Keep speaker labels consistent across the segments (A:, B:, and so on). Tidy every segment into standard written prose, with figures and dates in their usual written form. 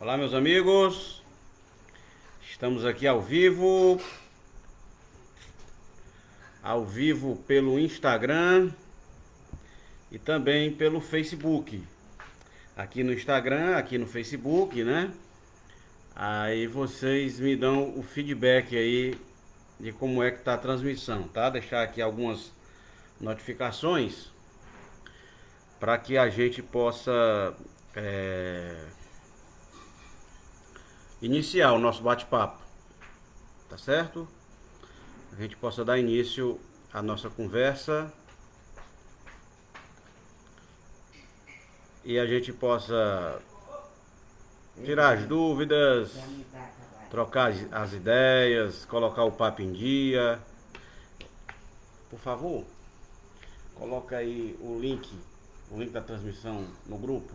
A: Olá, meus amigos, estamos aqui ao vivo pelo Instagram e também pelo Facebook. Aqui no Instagram, aqui no Facebook, né? Aí vocês me dão o feedback aí de como é que tá a transmissão, tá? Deixar aqui algumas notificações para que a gente possa iniciar o nosso bate-papo, tá certo? A gente possa dar início à nossa conversa e a gente possa tirar as dúvidas, trocar as ideias, colocar o papo em dia. Por favor, coloca aí o link da transmissão no grupo.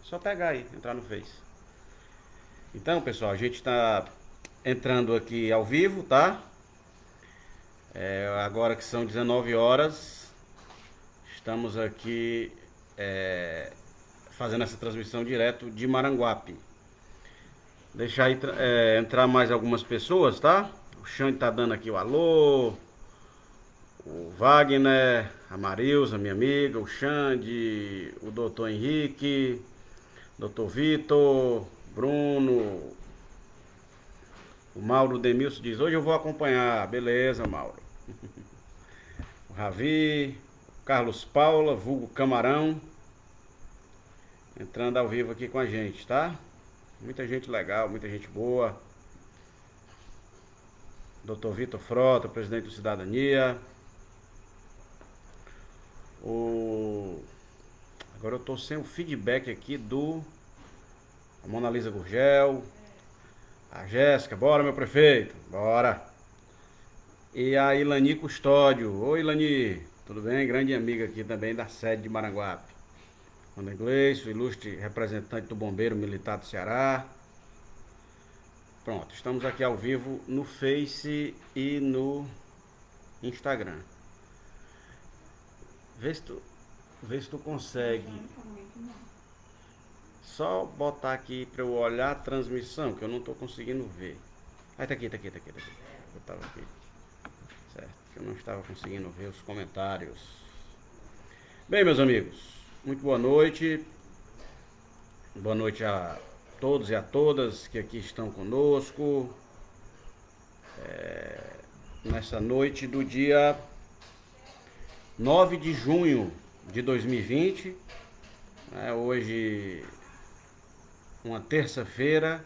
A: Só pegar aí, entrar no Face. Então, pessoal, a gente está entrando aqui ao vivo, tá? Agora que são 19 horas, estamos aqui fazendo essa transmissão direto de Maranguape. Deixar aí entrar mais algumas pessoas, tá? O Xande tá dando aqui o alô. O Wagner, a Marilza, minha amiga, o Xande, o doutor Henrique, doutor Vitor, Bruno, o Mauro Demilson diz, hoje eu vou acompanhar. Beleza, Mauro. O Ravi, o Carlos Paula, vulgo Camarão, entrando ao vivo aqui com a gente, tá? Muita gente legal, muita gente boa. Dr. Vitor Frota, presidente do Cidadania. Agora eu tô sem o feedback aqui a Mona Lisa Gurgel, a Jéssica, bora meu prefeito, bora. E a Ilani Custódio, oi Ilani, tudo bem? Grande amiga aqui também da sede de Maranguape. Ana Gleice, o ilustre representante do Bombeiro Militar do Ceará. Pronto, estamos aqui ao vivo no Face e no Instagram. Vê se tu consegue só botar aqui pra eu olhar a transmissão, que eu não tô conseguindo ver. Aí tá aqui. Eu tava aqui. Certo, que eu não estava conseguindo ver os comentários. Bem, meus amigos, muito boa noite. Boa noite a todos e a todas que aqui estão conosco. Nessa noite do dia 9 de junho de 2020. Hoje, uma terça-feira,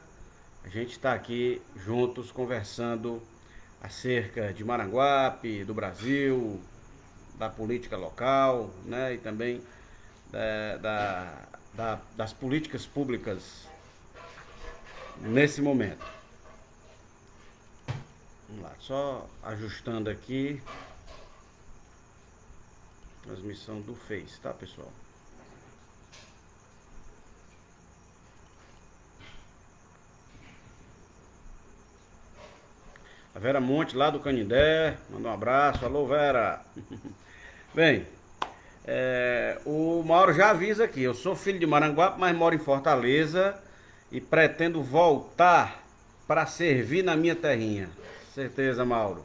A: a gente está aqui juntos conversando acerca de Maranguape, do Brasil, da política local, né, e também das políticas públicas nesse momento. Vamos lá, só ajustando aqui a transmissão do Face, tá, pessoal? A Vera Monte, lá do Canindé, manda um abraço. Alô, Vera. Bem, o Mauro já avisa aqui. Eu sou filho de Maranguape, mas moro em Fortaleza e pretendo voltar para servir na minha terrinha. Certeza, Mauro.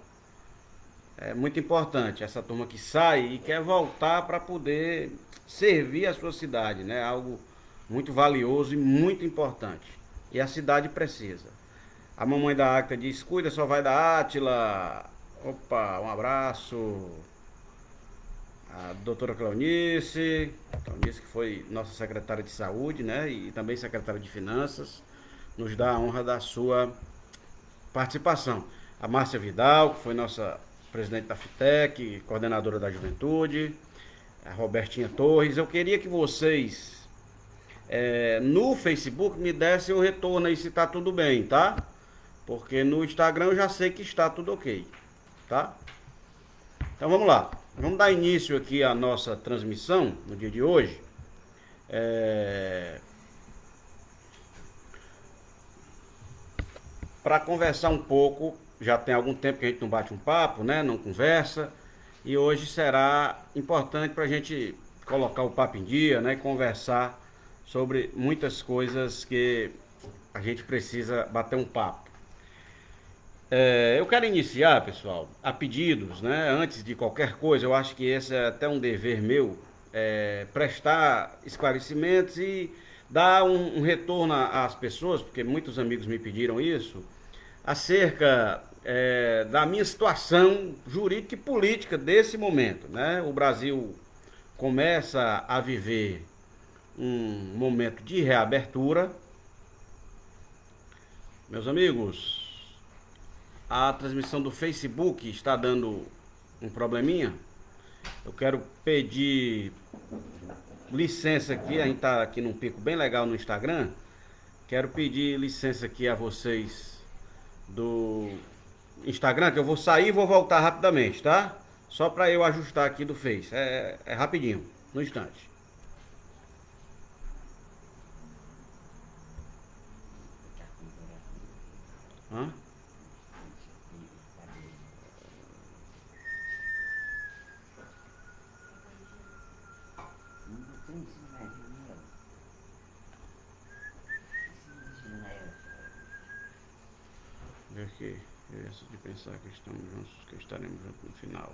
A: É muito importante essa turma que sai e quer voltar para poder servir a sua cidade, né? Algo muito valioso e muito importante. E a cidade precisa. A mamãe da Acta diz, cuida, só vai da Átila. Opa, um abraço. A doutora Cleonice que foi nossa secretária de saúde, né? E também secretária de finanças, nos dá a honra da sua participação. A Márcia Vidal, que foi nossa presidente da FITEC, coordenadora da juventude. A Robertinha Torres. Eu queria que vocês no Facebook me dessem o retorno aí se tá tudo bem, tá? Porque no Instagram eu já sei que está tudo ok, tá? Então vamos lá. Vamos dar início aqui à nossa transmissão no dia de hoje. Para conversar um pouco, já tem algum tempo que a gente não bate um papo, né? Não conversa. E hoje será importante para a gente colocar o papo em dia, né? E conversar sobre muitas coisas que a gente precisa bater um papo. Eu quero iniciar, pessoal, a pedidos, né? Antes de qualquer coisa, eu acho que esse é até um dever meu, prestar esclarecimentos e dar um retorno às pessoas, porque muitos amigos me pediram isso, acerca da minha situação jurídica e política desse momento, né? O Brasil começa a viver um momento de reabertura. Meus amigos, a transmissão do Facebook está dando um probleminha. Eu quero pedir licença aqui, a gente está aqui num pico bem legal no Instagram. Quero pedir licença aqui a vocês do Instagram, que eu vou sair e vou voltar rapidamente, tá? Só para eu ajustar aqui do Face. É rapidinho, no instante. Hã? Ver aqui, essa de pensar que estamos juntos, que estaremos juntos no final.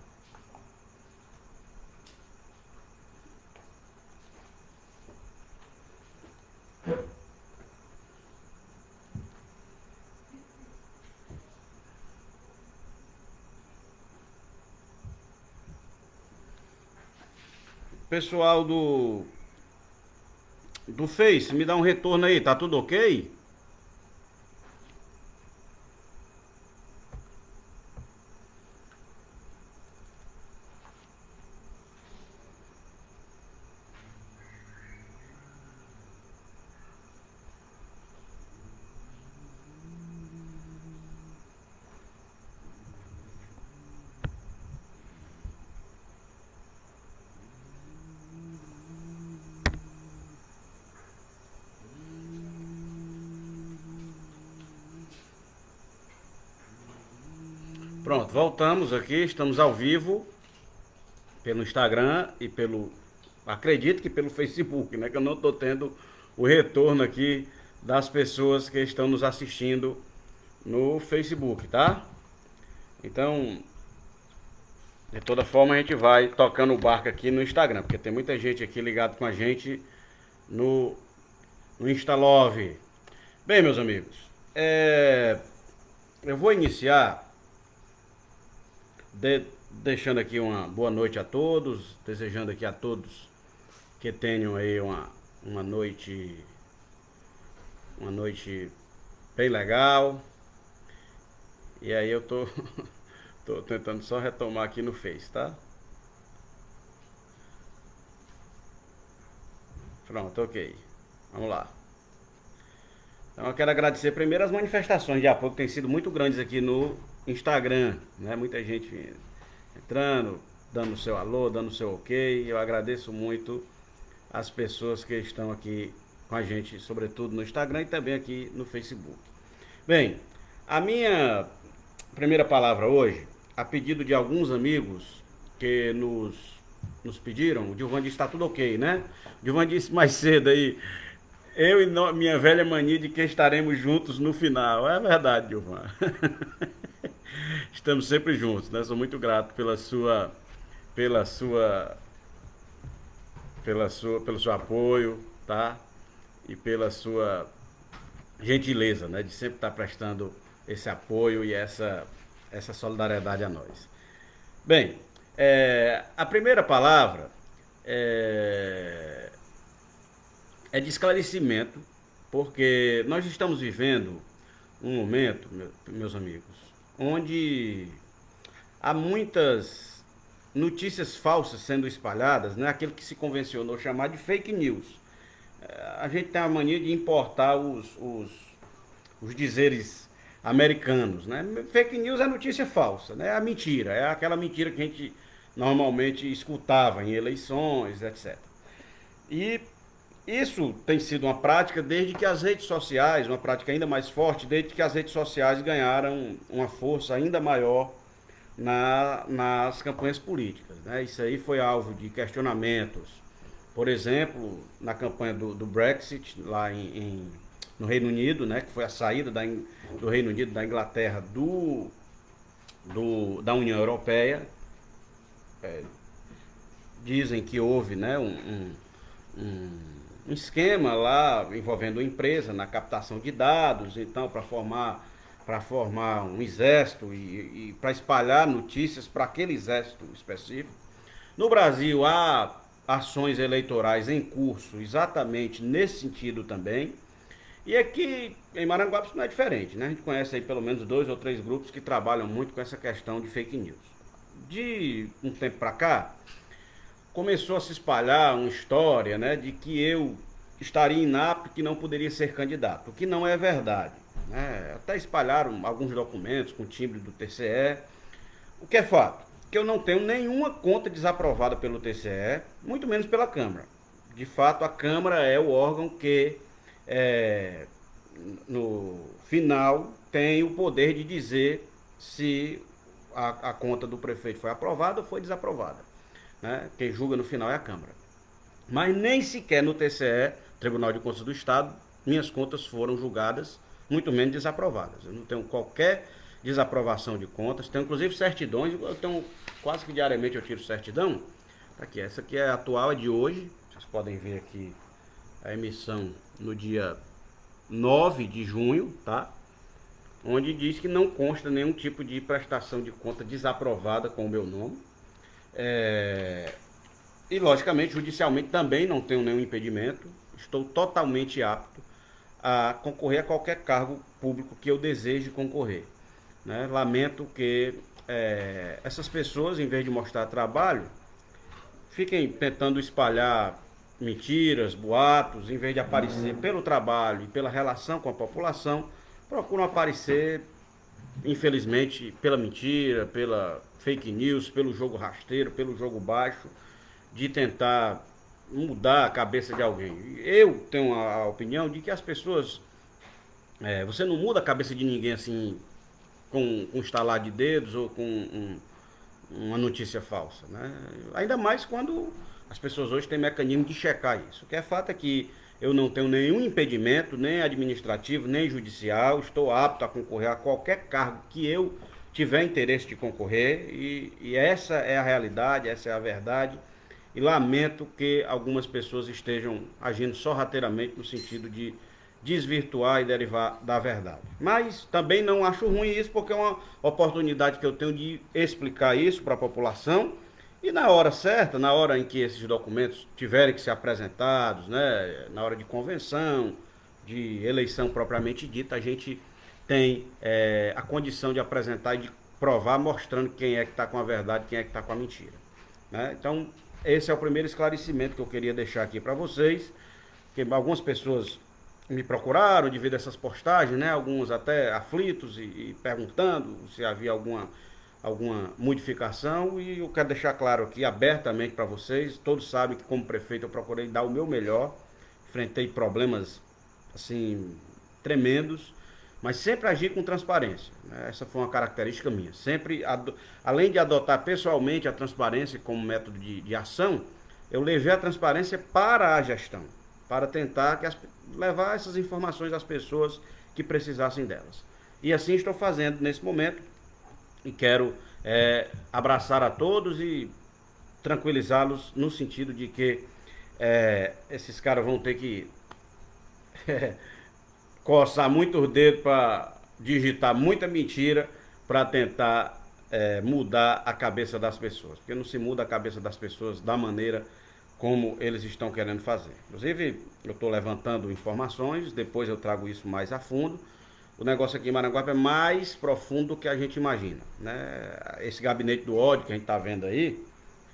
A: Pessoal do Face, me dá um retorno aí, tá tudo ok? Pronto, voltamos aqui, estamos ao vivo pelo Instagram e acredito que pelo Facebook, né? Que eu não estou tendo o retorno aqui das pessoas que estão nos assistindo no Facebook, tá? Então, de toda forma, a gente vai tocando o barco aqui no Instagram, porque tem muita gente aqui ligado com a gente no Instalove. Bem, meus amigos, eu vou iniciar deixando aqui uma boa noite a todos, desejando aqui a todos que tenham aí uma noite bem legal. E aí eu tô tentando só retomar aqui no Face, tá? Pronto, ok. Vamos lá. Então eu quero agradecer primeiro as manifestações de apoio que têm sido muito grandes aqui no Instagram, né? Muita gente entrando, dando seu alô, dando seu ok. Eu agradeço muito as pessoas que estão aqui com a gente, sobretudo no Instagram e também aqui no Facebook. Bem, a minha primeira palavra hoje, a pedido de alguns amigos que nos pediram, o Gilvan disse que está tudo ok, né? O Gilvan disse mais cedo aí, eu e minha velha mania de que estaremos juntos no final. É verdade, Gilvan. Estamos sempre juntos, né? Sou muito grato pelo seu apoio, tá? E pela sua gentileza, né? De sempre estar prestando esse apoio e essa solidariedade a nós. Bem, a primeira palavra é de esclarecimento, porque nós estamos vivendo um momento, meus amigos, onde há muitas notícias falsas sendo espalhadas, né? Aquilo que se convencionou chamar de fake news. A gente tem a mania de importar os dizeres americanos, né? Fake news é notícia falsa, né? É a mentira, é aquela mentira que a gente normalmente escutava em eleições, etc. E isso tem sido uma prática desde que as redes sociais, uma prática ainda mais forte, desde que as redes sociais ganharam uma força ainda maior nas campanhas políticas, né? Isso aí foi alvo de questionamentos Por exemplo, na campanha do Brexit, lá no Reino Unido, né, que foi a saída do Reino Unido, da Inglaterra, da União Europeia. Dizem que houve, né, um esquema lá envolvendo a empresa na captação de dados, então para formar um exército e para espalhar notícias para aquele exército específico. No Brasil há ações eleitorais em curso exatamente nesse sentido também. E aqui em Maranguape isso não é diferente, né? A gente conhece aí pelo menos 2 ou 3 grupos que trabalham muito com essa questão de fake news. De um tempo para cá, começou a se espalhar uma história, né, de que eu estaria inapto, que não poderia ser candidato, o que não é verdade, né? Até espalharam alguns documentos com timbre do TCE, o que é fato, que eu não tenho nenhuma conta desaprovada pelo TCE, muito menos pela Câmara. De fato, a Câmara é o órgão que, no final, tem o poder de dizer se a conta do prefeito foi aprovada ou foi desaprovada, né? Quem julga no final é a Câmara. Mas nem sequer no TCE, Tribunal de Contas do Estado, minhas contas foram julgadas, muito menos desaprovadas. Eu não tenho qualquer desaprovação de contas, tenho inclusive certidões, eu tenho quase que diariamente eu tiro certidão. Aqui, essa aqui é a atual, é de hoje, vocês podem ver aqui a emissão no dia 9 de junho, tá? Onde diz que não consta nenhum tipo de prestação de conta desaprovada com o meu nome. E logicamente, judicialmente também não tenho nenhum impedimento, estou totalmente apto a concorrer a qualquer cargo público que eu deseje concorrer, né? Lamento que essas pessoas, em vez de mostrar trabalho, fiquem tentando espalhar mentiras, boatos, em vez de aparecer pelo trabalho e pela relação com a população, procuram aparecer, infelizmente, pela mentira, pela fake news, pelo jogo rasteiro, pelo jogo baixo, de tentar mudar a cabeça de alguém. Eu tenho a opinião de que as pessoas, você não muda a cabeça de ninguém assim com um estalar de dedos ou com uma notícia falsa, né? Ainda mais quando as pessoas hoje têm mecanismo de checar isso. O que é fato é que eu não tenho nenhum impedimento, nem administrativo, nem judicial, estou apto a concorrer a qualquer cargo que eu tiver interesse de concorrer, e essa é a realidade, essa é a verdade, e lamento que algumas pessoas estejam agindo sorrateiramente no sentido de desvirtuar e derivar da verdade. Mas também não acho ruim isso, porque é uma oportunidade que eu tenho de explicar isso para a população, e na hora certa, na hora em que esses documentos tiverem que ser apresentados, né, na hora de convenção, de eleição propriamente dita, a gente tem a condição de apresentar e de provar, mostrando quem é que está com a verdade, quem é que está com a mentira, né? Então, esse é o primeiro esclarecimento que eu queria deixar aqui para vocês, que algumas pessoas me procuraram devido a essas postagens, né? Alguns até aflitos e perguntando se havia alguma modificação, e eu quero deixar claro aqui abertamente para vocês, todos sabem que como prefeito eu procurei dar o meu melhor, enfrentei problemas assim tremendos, mas sempre agi com transparência, né? Essa foi uma característica minha, sempre, além de adotar pessoalmente a transparência como método de ação, eu levei a transparência para a gestão, para tentar levar essas informações às pessoas que precisassem delas. E assim estou fazendo nesse momento, e quero abraçar a todos e tranquilizá-los no sentido de que esses caras vão ter que coçar muito os dedos para digitar muita mentira para tentar mudar a cabeça das pessoas, porque não se muda a cabeça das pessoas da maneira como eles estão querendo fazer. Inclusive, eu estou levantando informações, depois eu trago isso mais a fundo. O negócio aqui em Maranguape é mais profundo do que a gente imagina, né? Esse gabinete do ódio que a gente está vendo aí,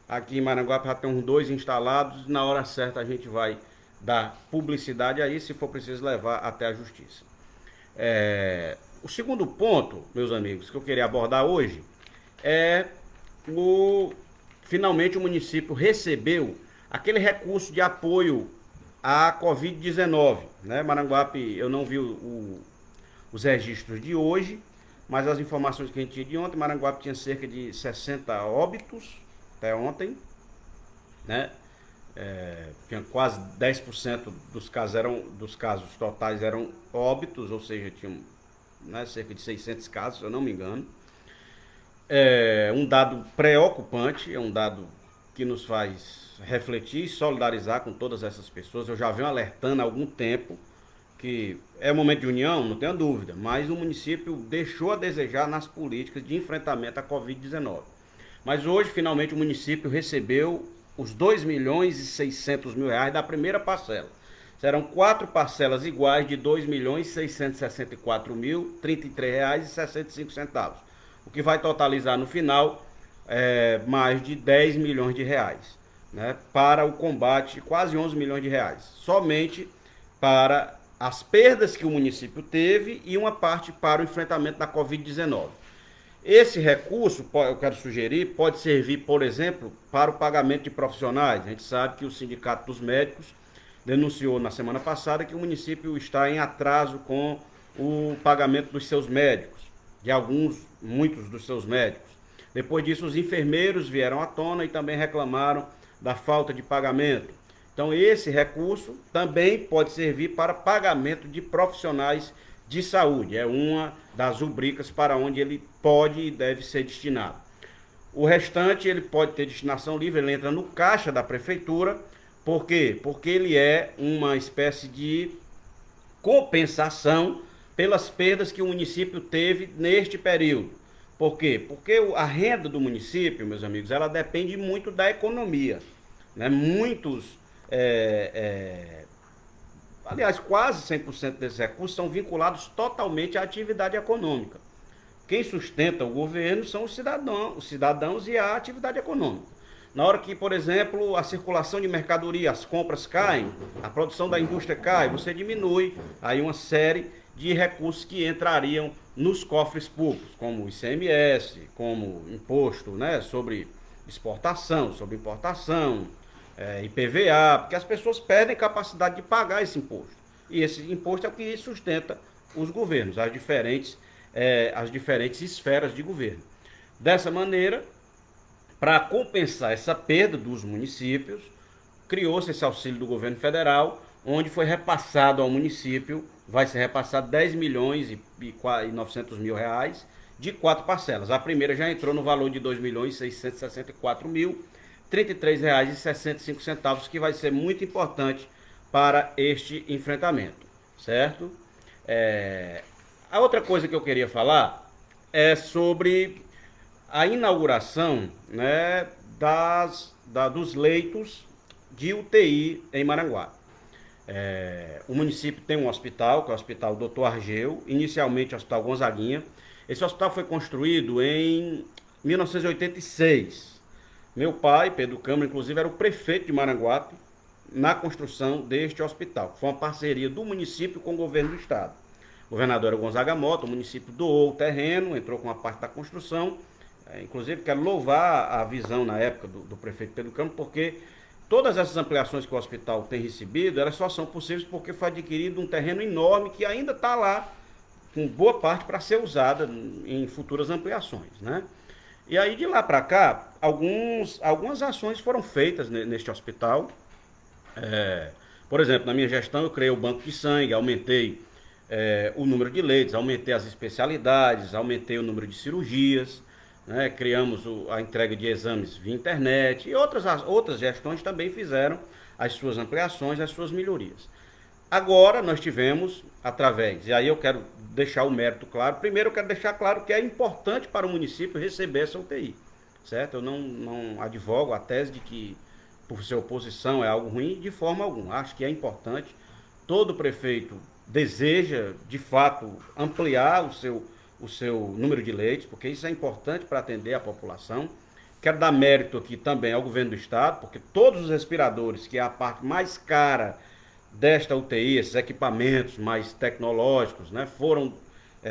A: aqui em Maranguape já tem uns 2 instalados, na hora certa a gente vai dar publicidade aí, se for preciso levar até a justiça. O segundo ponto, meus amigos, que eu queria abordar hoje é finalmente o município recebeu aquele recurso de apoio à Covid-19, né? Maranguape, eu não vi os registros de hoje, mas as informações que a gente tinha de ontem, Maranguape tinha cerca de 60 óbitos até ontem, né? tinha quase 10% dos casos totais eram óbitos, ou seja, tinham, né, cerca de 600 casos, se eu não me engano. É um dado preocupante, é um dado que nos faz refletir e solidarizar com todas essas pessoas. Eu já venho alertando há algum tempo que é momento de união, não tenho dúvida, mas o município deixou a desejar nas políticas de enfrentamento à Covid-19. Mas hoje, finalmente, o município recebeu os 2.600.000 reais da primeira parcela. Serão 4 parcelas iguais de 2.664.033 reais e 65 centavos, o que vai totalizar no final mais de 10 milhões de reais, né, para o combate, quase 11 milhões de reais, somente para as perdas que o município teve e uma parte para o enfrentamento da Covid-19. Esse recurso, eu quero sugerir, pode servir, por exemplo, para o pagamento de profissionais. A gente sabe que o Sindicato dos Médicos denunciou na semana passada que o município está em atraso com o pagamento dos seus médicos, de muitos dos seus médicos. Depois disso, os enfermeiros vieram à tona e também reclamaram da falta de pagamento. Então, esse recurso também pode servir para pagamento de profissionais de saúde. É uma das rubricas para onde ele pode e deve ser destinado. O restante, ele pode ter destinação livre, ele entra no caixa da prefeitura. Por quê? Porque ele é uma espécie de compensação pelas perdas que o município teve neste período. Por quê? Porque a renda do município, meus amigos, ela depende muito da economia, né? Aliás, quase 100% desses recursos são vinculados totalmente à atividade econômica. Quem sustenta o governo são os cidadãos e a atividade econômica. Na hora que, por exemplo, a circulação de mercadoria, as compras caem, a produção da indústria cai, você diminui aí uma série de recursos que entrariam nos cofres públicos, como o ICMS, como imposto, né, sobre exportação, sobre importação, IPVA, porque as pessoas perdem capacidade de pagar esse imposto. E esse imposto é o que sustenta os governos, as diferentes esferas de governo. Dessa maneira, para compensar essa perda dos municípios, criou-se esse auxílio do governo federal, onde foi repassado ao município, vai ser repassado 10 milhões e 900 mil reais de 4 parcelas. A primeira já entrou no valor de 2.664.033 reais e 65 centavos, que vai ser muito importante para este enfrentamento, certo? A outra coisa que eu queria falar é sobre a inauguração, né, dos leitos de UTI em Maranguape. O município tem um hospital, que é o Hospital Dr. Argeu, inicialmente o Hospital Gonzaguinha. Esse hospital foi construído em 1986. Meu pai, Pedro Câmara, inclusive, era o prefeito de Maranguape na construção deste hospital, que foi uma parceria do município com o governo do estado. O governador era Gonzaga Mota, o município doou o terreno, entrou com uma parte da construção. Inclusive, quero louvar a visão na época do prefeito Pedro Câmara, porque todas essas ampliações que o hospital tem recebido, elas só são possíveis porque foi adquirido um terreno enorme que ainda está lá, com boa parte para ser usada em futuras ampliações, né? E aí, de lá para cá, algumas ações foram feitas neste hospital. Por exemplo, na minha gestão, eu criei o banco de sangue, aumentei o número de leitos, aumentei as especialidades, aumentei o número de cirurgias, né? Criamos a entrega de exames via internet e outras gestões também fizeram as suas ampliações, as suas melhorias. Agora nós tivemos, e aí eu quero deixar o mérito claro, primeiro eu quero deixar claro que é importante para o município receber essa UTI, certo? Eu não advogo a tese de que por ser oposição é algo ruim, de forma alguma. Acho que é importante, todo prefeito deseja de fato ampliar o seu número de leitos, porque isso é importante para atender a população. Quero dar mérito aqui também ao governo do estado, porque todos os respiradores, que é a parte mais cara desta UTI, esses equipamentos mais tecnológicos, né, foram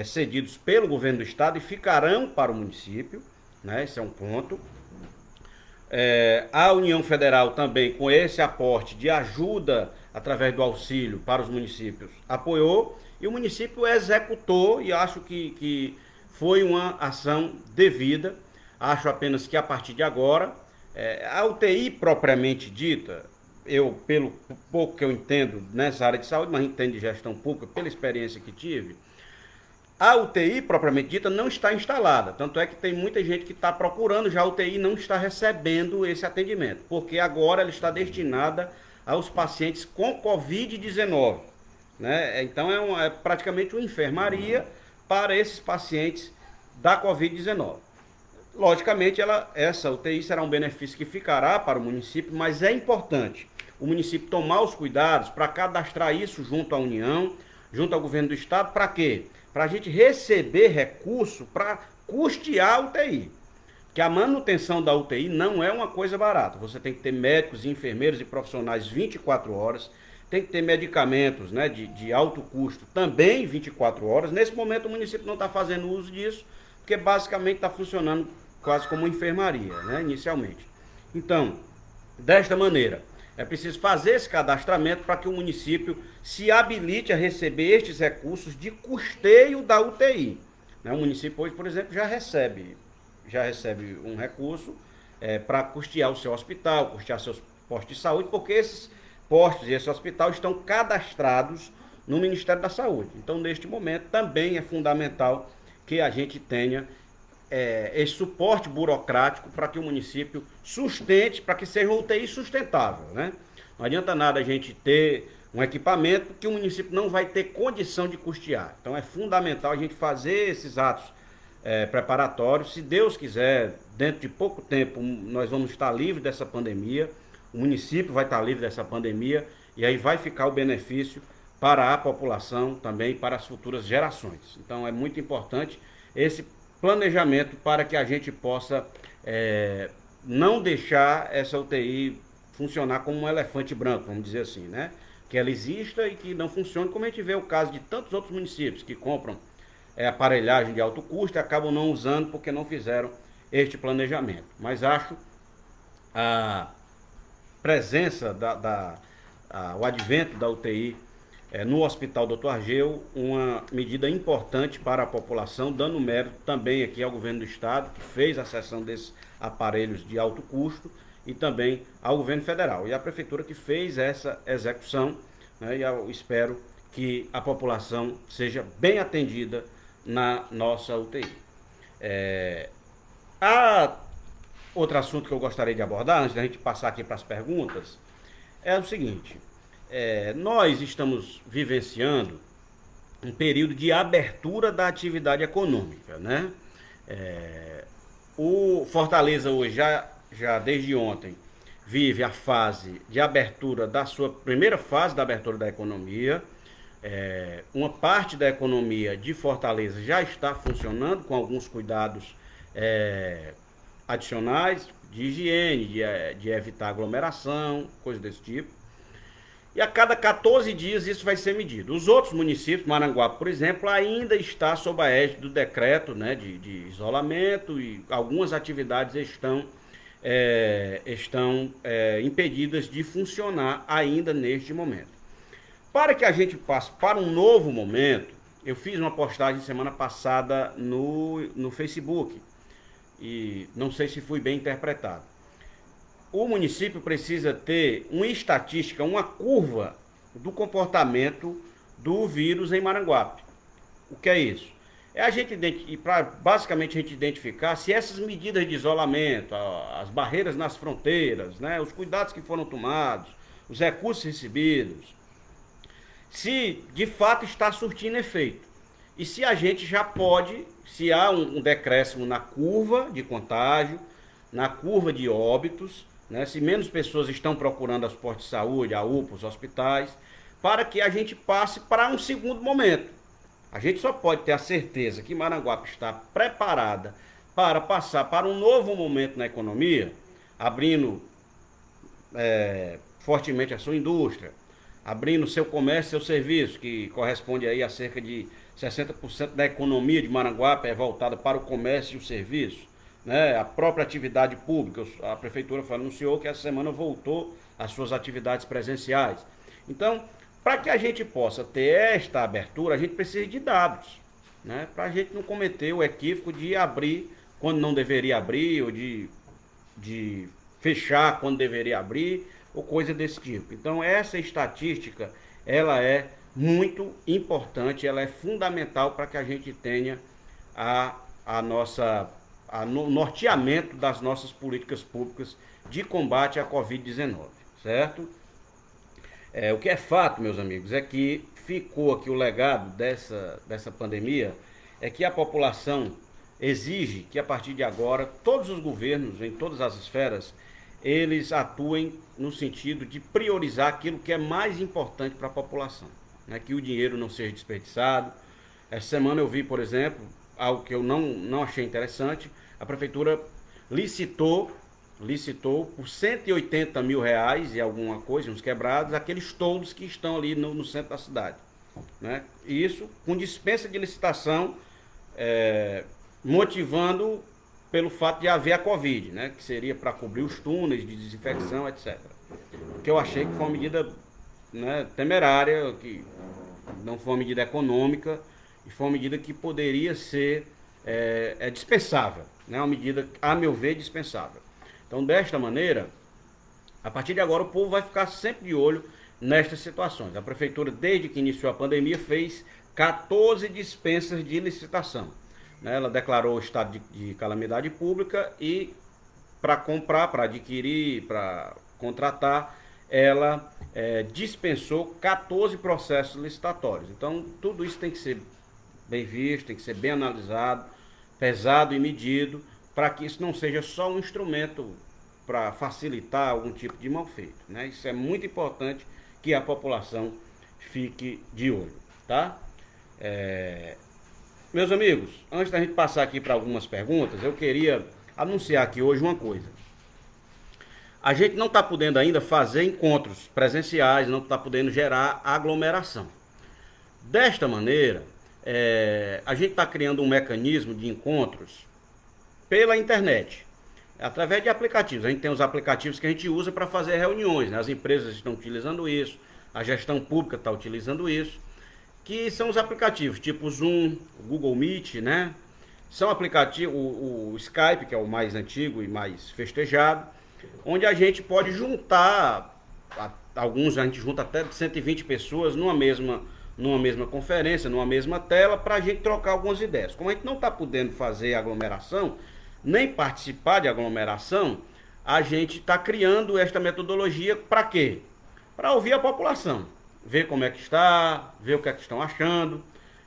A: cedidos pelo governo do estado e ficarão para o município, né, esse é um ponto. A União Federal também, com esse aporte de ajuda através do auxílio para os municípios, apoiou, e o município executou, e acho que foi uma ação devida. Acho apenas que a partir de agora, a UTI propriamente dita, eu, pelo pouco que eu entendo nessa área de saúde, mas entendo de gestão pública, pela experiência que tive, a UTI, propriamente dita, não está instalada. Tanto é que tem muita gente que está procurando já a UTI e não está recebendo esse atendimento, porque agora ela está destinada aos pacientes com Covid-19. Né? Então é praticamente uma enfermaria para esses pacientes da Covid-19. Logicamente, essa UTI será um benefício que ficará para o município, mas é importante o município tomar os cuidados para cadastrar isso junto à União, junto ao governo do estado, para quê? Para a gente receber recurso para custear a UTI. Que a manutenção da UTI não é uma coisa barata. Você tem que ter médicos, enfermeiros e profissionais 24 horas, tem que ter medicamentos, né, de alto custo também 24 horas. Nesse momento o município não está fazendo uso disso, porque basicamente está funcionando quase como enfermaria, né, inicialmente. Então, desta maneira, é preciso fazer esse cadastramento para que o município se habilite a receber estes recursos de custeio da UTI. O município hoje, por exemplo, já recebe um recurso para custear o seu hospital, custear seus postos de saúde, porque esses postos e esse hospital estão cadastrados no Ministério da Saúde. Então, neste momento, também é fundamental que a gente tenha esse suporte burocrático para que o município sustente, para que seja uma UTI sustentável, né? Não adianta nada a gente ter um equipamento que o município não vai ter condição de custear. Então é fundamental a gente fazer esses atos preparatórios. Se Deus quiser, dentro de pouco tempo nós vamos estar livres dessa pandemia, o município vai estar livre dessa pandemia e aí vai ficar o benefício para a população também, para as futuras gerações. Então é muito importante esse planejamento para que a gente possa não deixar essa UTI funcionar como um elefante branco, vamos dizer assim, né? Que ela exista e que não funcione, como a gente vê o caso de tantos outros municípios que compram aparelhagem de alto custo e acabam não usando porque não fizeram este planejamento. Mas acho a presença o advento da UTI no Hospital Dr. Argeu uma medida importante para a população, dando mérito também aqui ao governo do estado, que fez a cessão desses aparelhos de alto custo, e também ao governo federal. E a prefeitura que fez essa execução, né, e eu espero que a população seja bem atendida na nossa UTI. Outro assunto que eu gostaria de abordar, antes da gente passar aqui para as perguntas, é o seguinte: nós estamos vivenciando um período de abertura da atividade econômica, né? O Fortaleza hoje, já desde ontem, vive a fase de abertura da sua primeira fase da abertura da economia. Uma parte da economia de Fortaleza já está funcionando com alguns cuidados adicionais de higiene, de evitar aglomeração, coisa desse tipo. E a cada 14 dias isso vai ser medido. Os outros municípios, Maranguape, por exemplo, ainda está sob a égide do decreto, né, de isolamento, e algumas atividades estão impedidas de funcionar ainda neste momento. Para que a gente passe para um novo momento, eu fiz uma postagem semana passada no Facebook, e não sei se fui bem interpretado. O município precisa ter uma estatística, uma curva do comportamento do vírus em Maranguape. O que é isso? Basicamente a gente identificar se essas medidas de isolamento, as barreiras nas fronteiras, né, os cuidados que foram tomados, os recursos recebidos, se de fato está surtindo efeito. E se a gente já pode, se há um decréscimo na curva de contágio, na curva de óbitos, né, se menos pessoas estão procurando as postos de saúde, a UPA, os hospitais, para que a gente passe para um segundo momento. A gente só pode ter a certeza que Maranguape está preparada para passar para um novo momento na economia, abrindo fortemente a sua indústria, abrindo seu comércio, seu serviço, que corresponde aí a cerca de 60% da economia de Maranguape é voltada para o comércio e o serviço. Né? A própria atividade pública, a prefeitura anunciou que essa semana voltou às suas atividades presenciais. Então, para que a gente possa ter esta abertura, a gente precisa de dados, né? Para a gente não cometer o equívoco de abrir quando não deveria abrir, ou de fechar quando deveria abrir, ou coisa desse tipo. Então essa estatística, ela é muito importante, ela é fundamental para que a gente tenha o norteamento das nossas políticas públicas de combate à Covid-19, certo? O que é fato, meus amigos, é que ficou aqui o legado dessa pandemia, é que a população exige que a partir de agora todos os governos, em todas as esferas, eles atuem no sentido de priorizar aquilo que é mais importante para a população, né? Que o dinheiro não seja desperdiçado. Essa semana eu vi, por exemplo, algo que eu não achei interessante. A prefeitura licitou por 180 mil reais e alguma coisa, uns quebrados, aqueles toldos que estão ali no centro da cidade, né? E isso com dispensa de licitação, motivando pelo fato de haver a Covid, né? Que seria para cobrir os túneis de desinfecção, etc. Que eu achei que foi uma medida, né, temerária, que não foi uma medida econômica e foi uma medida que poderia ser dispensável, né? Uma medida, a meu ver, dispensável. Então, desta maneira, a partir de agora o povo vai ficar sempre de olho nestas situações. A prefeitura, desde que iniciou a pandemia, fez 14 dispensas de licitação. Ela declarou o estado de calamidade pública e para comprar, para adquirir, para contratar, ela dispensou 14 processos licitatórios. Então, tudo isso tem que ser bem visto, tem que ser bem analisado, pesado e medido, para que isso não seja só um instrumento para facilitar algum tipo de mal feito, né? Isso é muito importante que a população fique de olho, tá? Meus amigos, antes da gente passar aqui para algumas perguntas, eu queria anunciar aqui hoje uma coisa. A gente não está podendo ainda fazer encontros presenciais, não está podendo gerar aglomeração. Desta maneira, a gente está criando um mecanismo de encontros pela internet, através de aplicativos. A gente tem os aplicativos que a gente usa para fazer reuniões, né? As empresas estão utilizando isso, a gestão pública está utilizando isso, que são os aplicativos tipo Zoom, Google Meet, né? São aplicativos, o Skype, que é o mais antigo e mais festejado, onde a gente pode juntar, alguns a gente junta até 120 pessoas numa mesma conferência, numa mesma tela, para a gente trocar algumas ideias. Como a gente não está podendo fazer aglomeração, nem participar de aglomeração, a gente está criando esta metodologia para quê? Para ouvir a população, ver como é que está, ver o que é que estão achando.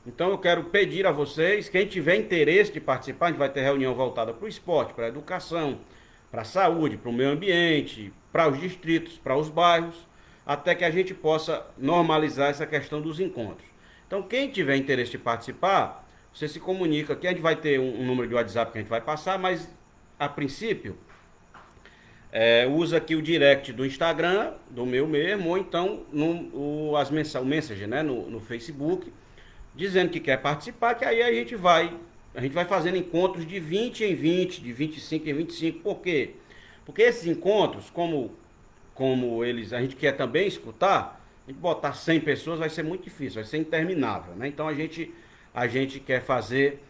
A: Então eu quero pedir a vocês, quem tiver interesse de participar, a gente vai ter reunião voltada para o esporte, para a educação, para a saúde, para o meio ambiente, para os distritos, para os bairros, até que a gente possa normalizar essa questão dos encontros. Então quem tiver interesse de participar, você se comunica aqui, a gente vai ter um número de WhatsApp que a gente vai passar, mas a princípio usa aqui o direct do Instagram, do meu mesmo, ou então o Messenger, né, no Facebook, dizendo que quer participar, que aí a gente vai fazendo encontros de 20 em 20, de 25 em 25. Por quê? Porque esses encontros, como a gente quer também escutar, a gente botar 100 pessoas vai ser muito difícil, vai ser interminável, né? Então a gente quer fazer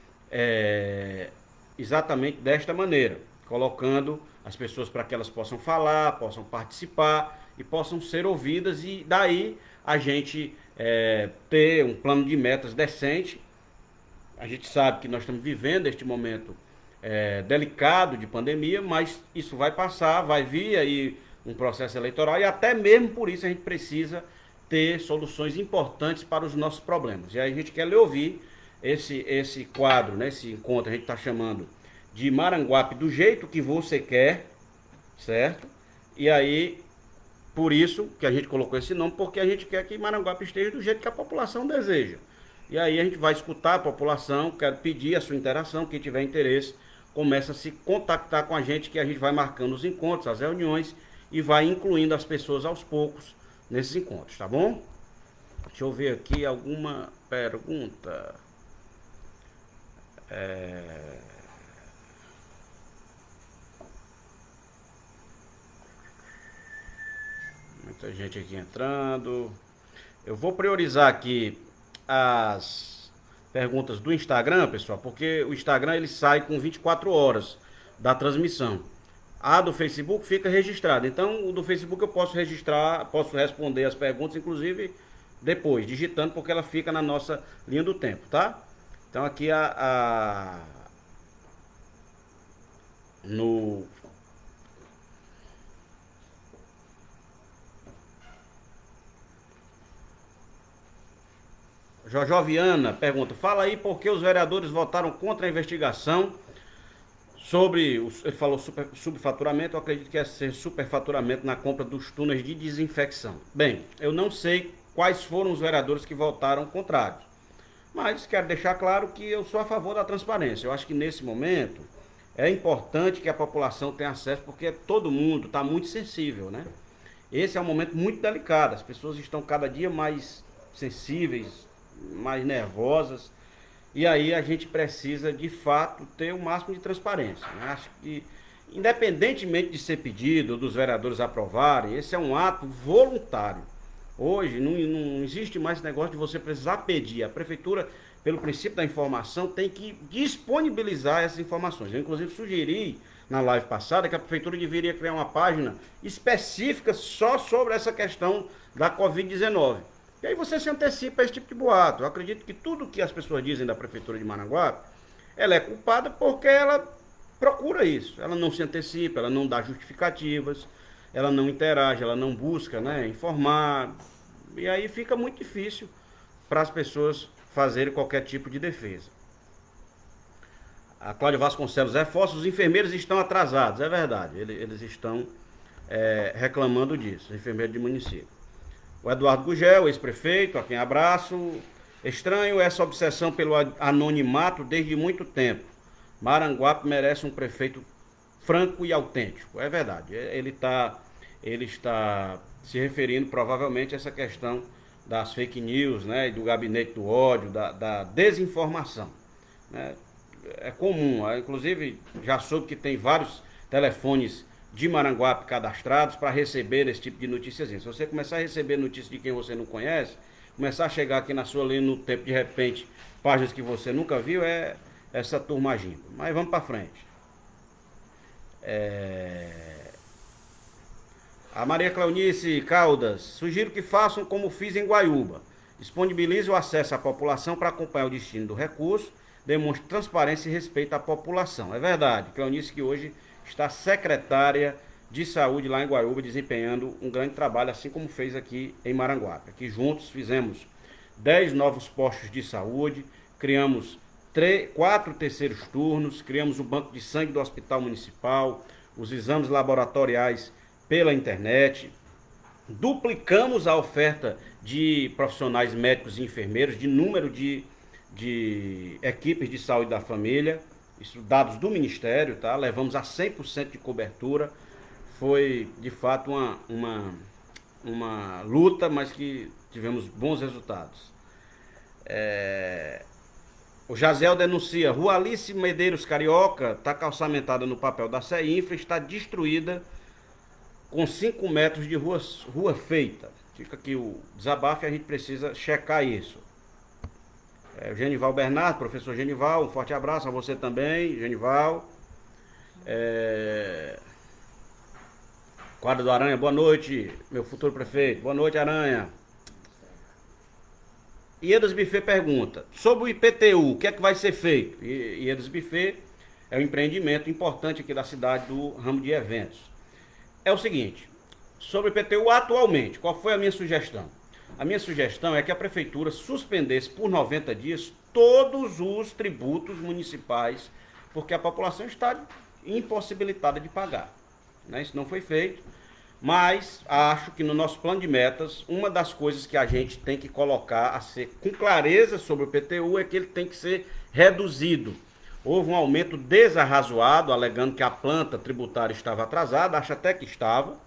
A: exatamente desta maneira, colocando as pessoas para que elas possam falar, possam participar e possam ser ouvidas, e daí a gente ter um plano de metas decente. A gente sabe que nós estamos vivendo este momento delicado de pandemia, mas isso vai passar, vai vir aí um processo eleitoral, e até mesmo por isso a gente precisa ter soluções importantes para os nossos problemas. E aí a gente quer lhe ouvir. Esse quadro, né, esse encontro, a gente está chamando de Maranguape do jeito que você quer, certo? E aí, por isso que a gente colocou esse nome, porque a gente quer que Maranguape esteja do jeito que a população deseja. E aí a gente vai escutar a população, quero pedir a sua interação, quem tiver interesse, começa a se contactar com a gente, que a gente vai marcando os encontros, as reuniões, e vai incluindo as pessoas aos poucos nesses encontros, tá bom? Deixa eu ver aqui alguma pergunta. Muita gente aqui entrando. Eu vou priorizar aqui as perguntas do Instagram, pessoal, porque o Instagram ele sai com 24 horas da transmissão. A do Facebook fica registrada. Então, o do Facebook eu posso registrar, posso responder as perguntas, inclusive depois, digitando, porque ela fica na nossa linha do tempo, tá? Então, aqui no Jojo Viana pergunta: fala aí por que os vereadores votaram contra a investigação sobre, ele falou subfaturamento, eu acredito que é ser superfaturamento na compra dos túneis de desinfecção. Bem, eu não sei quais foram os vereadores que votaram contrários, mas quero deixar claro que eu sou a favor da transparência. Eu acho que nesse momento é importante que a população tenha acesso, porque todo mundo está muito sensível, né? Esse é um momento muito delicado, as pessoas estão cada dia mais sensíveis, mais nervosas, e aí a gente precisa de fato ter o máximo de transparência, né? Acho que independentemente de ser pedido, dos vereadores aprovarem, esse é um ato voluntário. Hoje não existe mais esse negócio de você precisar pedir. A prefeitura, pelo princípio da informação, tem que disponibilizar essas informações. Eu inclusive sugeri na live passada que a prefeitura deveria criar uma página específica só sobre essa questão da Covid-19. E aí você se antecipa a esse tipo de boato. Eu acredito que tudo que as pessoas dizem da prefeitura de Maranguape, ela é culpada porque ela procura isso. Ela não se antecipa, ela não dá justificativas, ela não interage, ela não busca, né, informar. E aí fica muito difícil para as pessoas fazerem qualquer tipo de defesa. A Cláudia Vasconcelos: reforços, os enfermeiros estão atrasados. É verdade, eles estão reclamando disso, enfermeiros de município. O Eduardo Gugel, ex-prefeito, a quem abraço: estranho essa obsessão pelo anonimato desde muito tempo. Maranguape merece um prefeito franco e autêntico. É verdade, ele está se referindo provavelmente a essa questão das fake news, né, do gabinete do ódio, da desinformação, né? É comum, inclusive já soube que tem vários telefones de Maranguape cadastrados para receber esse tipo de notícias. Se você começar a receber notícias de quem você não conhece, começar a chegar aqui na sua linha no tempo, de repente, páginas que você nunca viu, é essa turma agindo. Mas vamos para frente. A Maria Cleonice Caldas: sugiro que façam como fiz em Guaiúba. Disponibilize o acesso à população para acompanhar o destino do recurso, demonstre transparência e respeito à população. É verdade, Cleonice, que hoje está secretária de saúde lá em Guaiúba, desempenhando um grande trabalho, assim como fez aqui em Maranguape. Aqui juntos fizemos 10 novos postos de saúde, criamos 4 terceiros turnos, criamos o banco de sangue do Hospital Municipal, os exames laboratoriais pela internet, duplicamos a oferta de profissionais médicos e enfermeiros, de número de equipes de saúde da família, isso dados do Ministério, tá? Levamos a 100% de cobertura. Foi de fato uma luta, mas que tivemos bons resultados. O Jaziel denuncia: Rua Alice Medeiros Carioca está calçamentada no papel da CEINFRA, está destruída com 5 metros de rua feita. Fica aqui o desabafo e a gente precisa checar isso. Genival Bernardo, professor Genival, um forte abraço a você também, Genival. Quadro do Aranha: boa noite, meu futuro prefeito. Boa noite, Aranha. Iedas Buffet pergunta: sobre o IPTU, o que é que vai ser feito? Iedas Buffet é um empreendimento importante aqui da cidade do ramo de eventos. É o seguinte, sobre o IPTU atualmente, qual foi a minha sugestão? A minha sugestão é que a prefeitura suspendesse por 90 dias todos os tributos municipais, porque a população está impossibilitada de pagar, né? Isso não foi feito, mas acho que no nosso plano de metas, uma das coisas que a gente tem que colocar a ser com clareza sobre o IPTU é que ele tem que ser reduzido. Houve um aumento desarrazoado, alegando que a planta tributária estava atrasada, acho até que estava.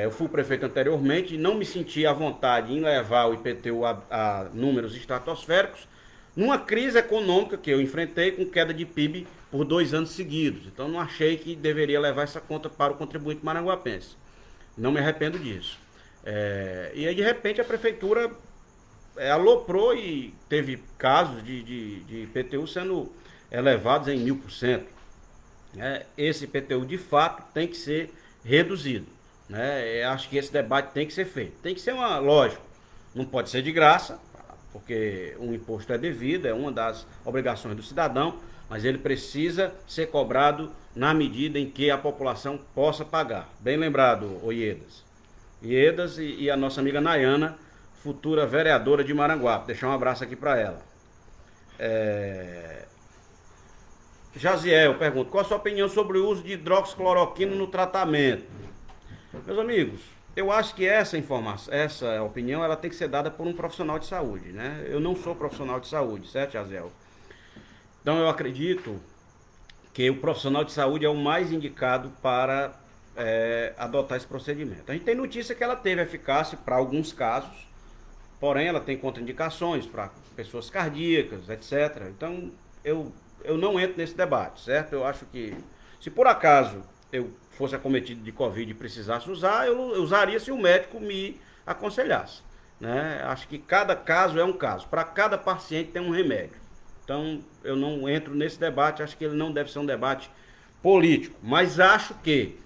A: Eu fui prefeito anteriormente e não me senti à vontade em levar o IPTU a números estratosféricos numa crise econômica que eu enfrentei com queda de PIB por 2 anos seguidos. Então não achei que deveria levar essa conta para o contribuinte maranguapense. Não me arrependo disso. E aí de repente a prefeitura aloprou e teve casos de IPTU sendo elevados em 1000%. esse IPTU de fato tem que ser reduzido. Né? Eu acho que esse debate tem que ser feito. Tem que ser lógico, não pode ser de graça, porque o imposto é devido, é uma das obrigações do cidadão, mas ele precisa ser cobrado na medida em que a população possa pagar. Bem lembrado, Iedas. Iedas e a nossa amiga Nayana, futura vereadora de Maranguape. Deixar um abraço aqui para ela. Jaziel pergunta, qual a sua opinião sobre o uso de hidroxicloroquina no tratamento? Meus amigos, eu acho que essa informação, essa opinião, ela tem que ser dada por um profissional de saúde, né? Eu não sou profissional de saúde, certo, Jaziel? Então eu acredito que o profissional de saúde é o mais indicado para adotar esse procedimento. A gente tem notícia que ela teve eficácia para alguns casos, porém ela tem contraindicações para pessoas cardíacas, etc. Então eu não entro nesse debate, certo? Eu acho que se por acaso eu fosse acometido de Covid e precisasse usar, eu usaria se o médico me aconselhasse. Né? Acho que cada caso é um caso. Para cada paciente tem um remédio. Então eu não entro nesse debate, acho que ele não deve ser um debate político. Mas acho que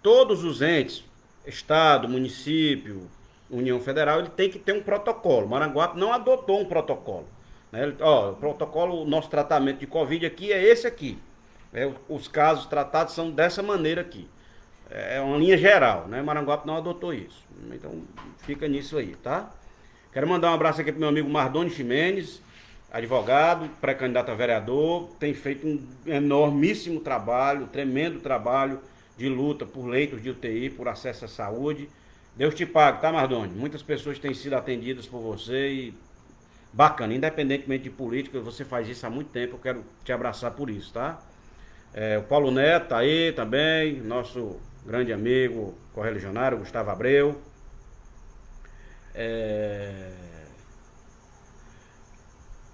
A: todos os entes, Estado, município, União Federal, ele tem que ter um protocolo. Maranguape não adotou um protocolo. Né? O protocolo, o nosso tratamento de Covid aqui é esse aqui. Os casos tratados são dessa maneira aqui. É uma linha geral, né? Maranguape não adotou isso. Então fica nisso aí, tá? Quero mandar um abraço aqui pro meu amigo Mardoni Ximenes, advogado, pré-candidato a vereador, tem feito um enormíssimo trabalho, tremendo trabalho de luta por leitos de UTI, por acesso à saúde. Deus te pague, tá, Mardoni? Muitas pessoas têm sido atendidas por você e bacana, independentemente de política, você faz isso há muito tempo, eu quero te abraçar por isso, tá? O Paulo Neto tá aí também, nosso grande amigo correligionário, Gustavo Abreu.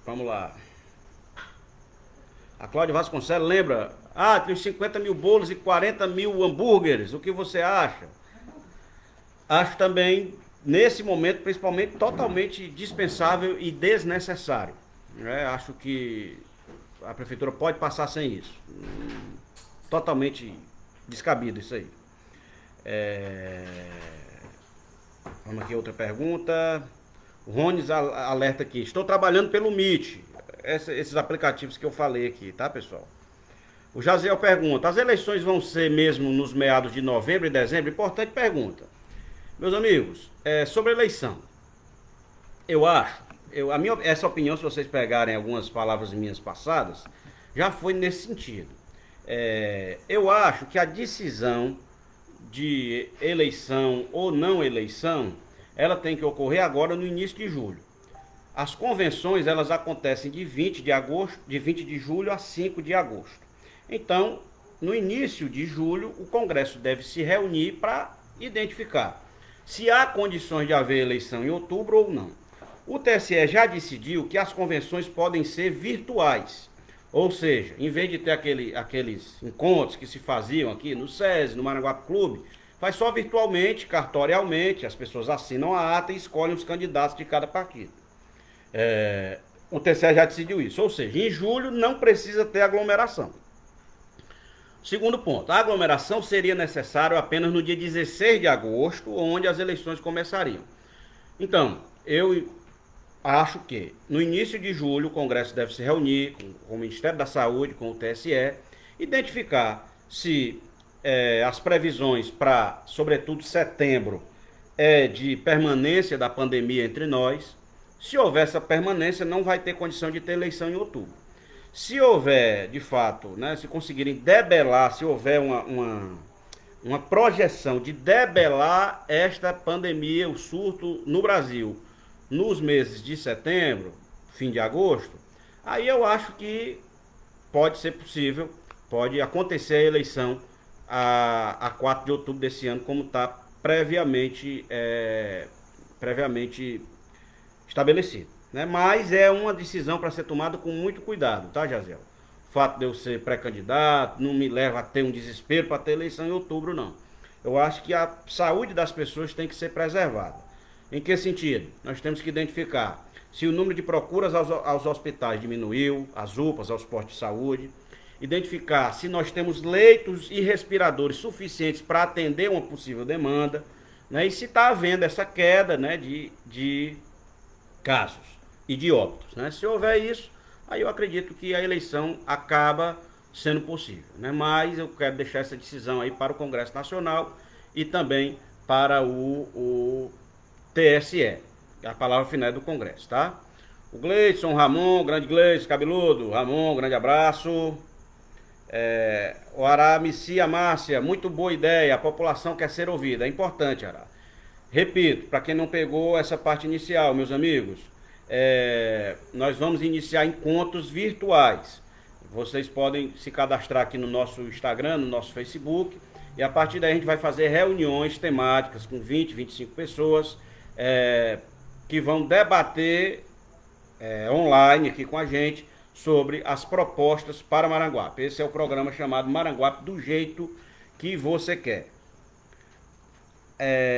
A: Vamos lá. A Cláudia Vasconcelos lembra, tem 50 mil bolos e 40 mil hambúrgueres, o que você acha? Acho também, nesse momento, principalmente, totalmente dispensável e desnecessário. Acho que a prefeitura pode passar sem isso. Totalmente descabido isso aí. Vamos aqui, outra pergunta. O Rones alerta aqui. Estou trabalhando pelo Meet. Esses aplicativos que eu falei aqui, tá, pessoal? O Jaziel pergunta, as eleições vão ser mesmo nos meados de novembro e dezembro? Importante pergunta. Meus amigos, sobre eleição, eu acho, essa opinião, se vocês pegarem algumas palavras minhas passadas, já foi nesse sentido. Eu acho que a decisão de eleição ou não eleição, ela tem que ocorrer agora no início de julho. As convenções, elas acontecem de 20 de julho a 5 de agosto. Então, no início de julho, o Congresso deve se reunir para identificar se há condições de haver eleição em outubro ou não. O TSE já decidiu que as convenções podem ser virtuais. Ou seja, em vez de ter aqueles encontros que se faziam aqui no SESI, no Maranguape Clube, faz só virtualmente, cartorialmente, as pessoas assinam a ata e escolhem os candidatos de cada partido. O TSE já decidiu isso. Ou seja, em julho não precisa ter aglomeração. Segundo ponto, a aglomeração seria necessária apenas no dia 16 de agosto, onde as eleições começariam. Então, eu acho que no início de julho o Congresso deve se reunir com o Ministério da Saúde, com o TSE, identificar se as previsões para, sobretudo, setembro de permanência da pandemia entre nós. Se houver essa permanência, não vai ter condição de ter eleição em outubro. Se houver, de fato, né, se conseguirem debelar, se houver uma projeção de debelar esta pandemia, o surto no Brasil, nos meses de setembro, fim de agosto, aí eu acho que pode ser possível, pode acontecer a eleição a 4 de outubro desse ano, como está previamente estabelecido. Né? Mas é uma decisão para ser tomada com muito cuidado, tá, Jaziel? O fato de eu ser pré-candidato não me leva a ter um desespero para ter eleição em outubro, não. Eu acho que a saúde das pessoas tem que ser preservada. Em que sentido? Nós temos que identificar se o número de procuras aos hospitais diminuiu, às UPAs, aos postos de saúde. identificar se nós temos leitos e respiradores suficientes para atender uma possível demanda, né, e se está havendo essa queda, né, de casos e de óbitos, né? Se houver isso, aí eu acredito que a eleição acaba sendo possível, né? Mas eu quero deixar essa decisão aí para o Congresso Nacional e também para o TSE, a palavra final é do Congresso, tá? O Gleison Ramon, grande Gleison, cabeludo, Ramon, grande abraço. O Aramicia Márcia, muito boa ideia, a população quer ser ouvida, é importante, Ará. Repito, para quem não pegou essa parte inicial, meus amigos, nós vamos iniciar encontros virtuais. Vocês podem se cadastrar aqui no nosso Instagram, no nosso Facebook, e a partir daí a gente vai fazer reuniões temáticas com 20, 25 pessoas, que vão debater online aqui com a gente sobre as propostas para Maranguape. Esse é o programa chamado Maranguape do jeito que você quer.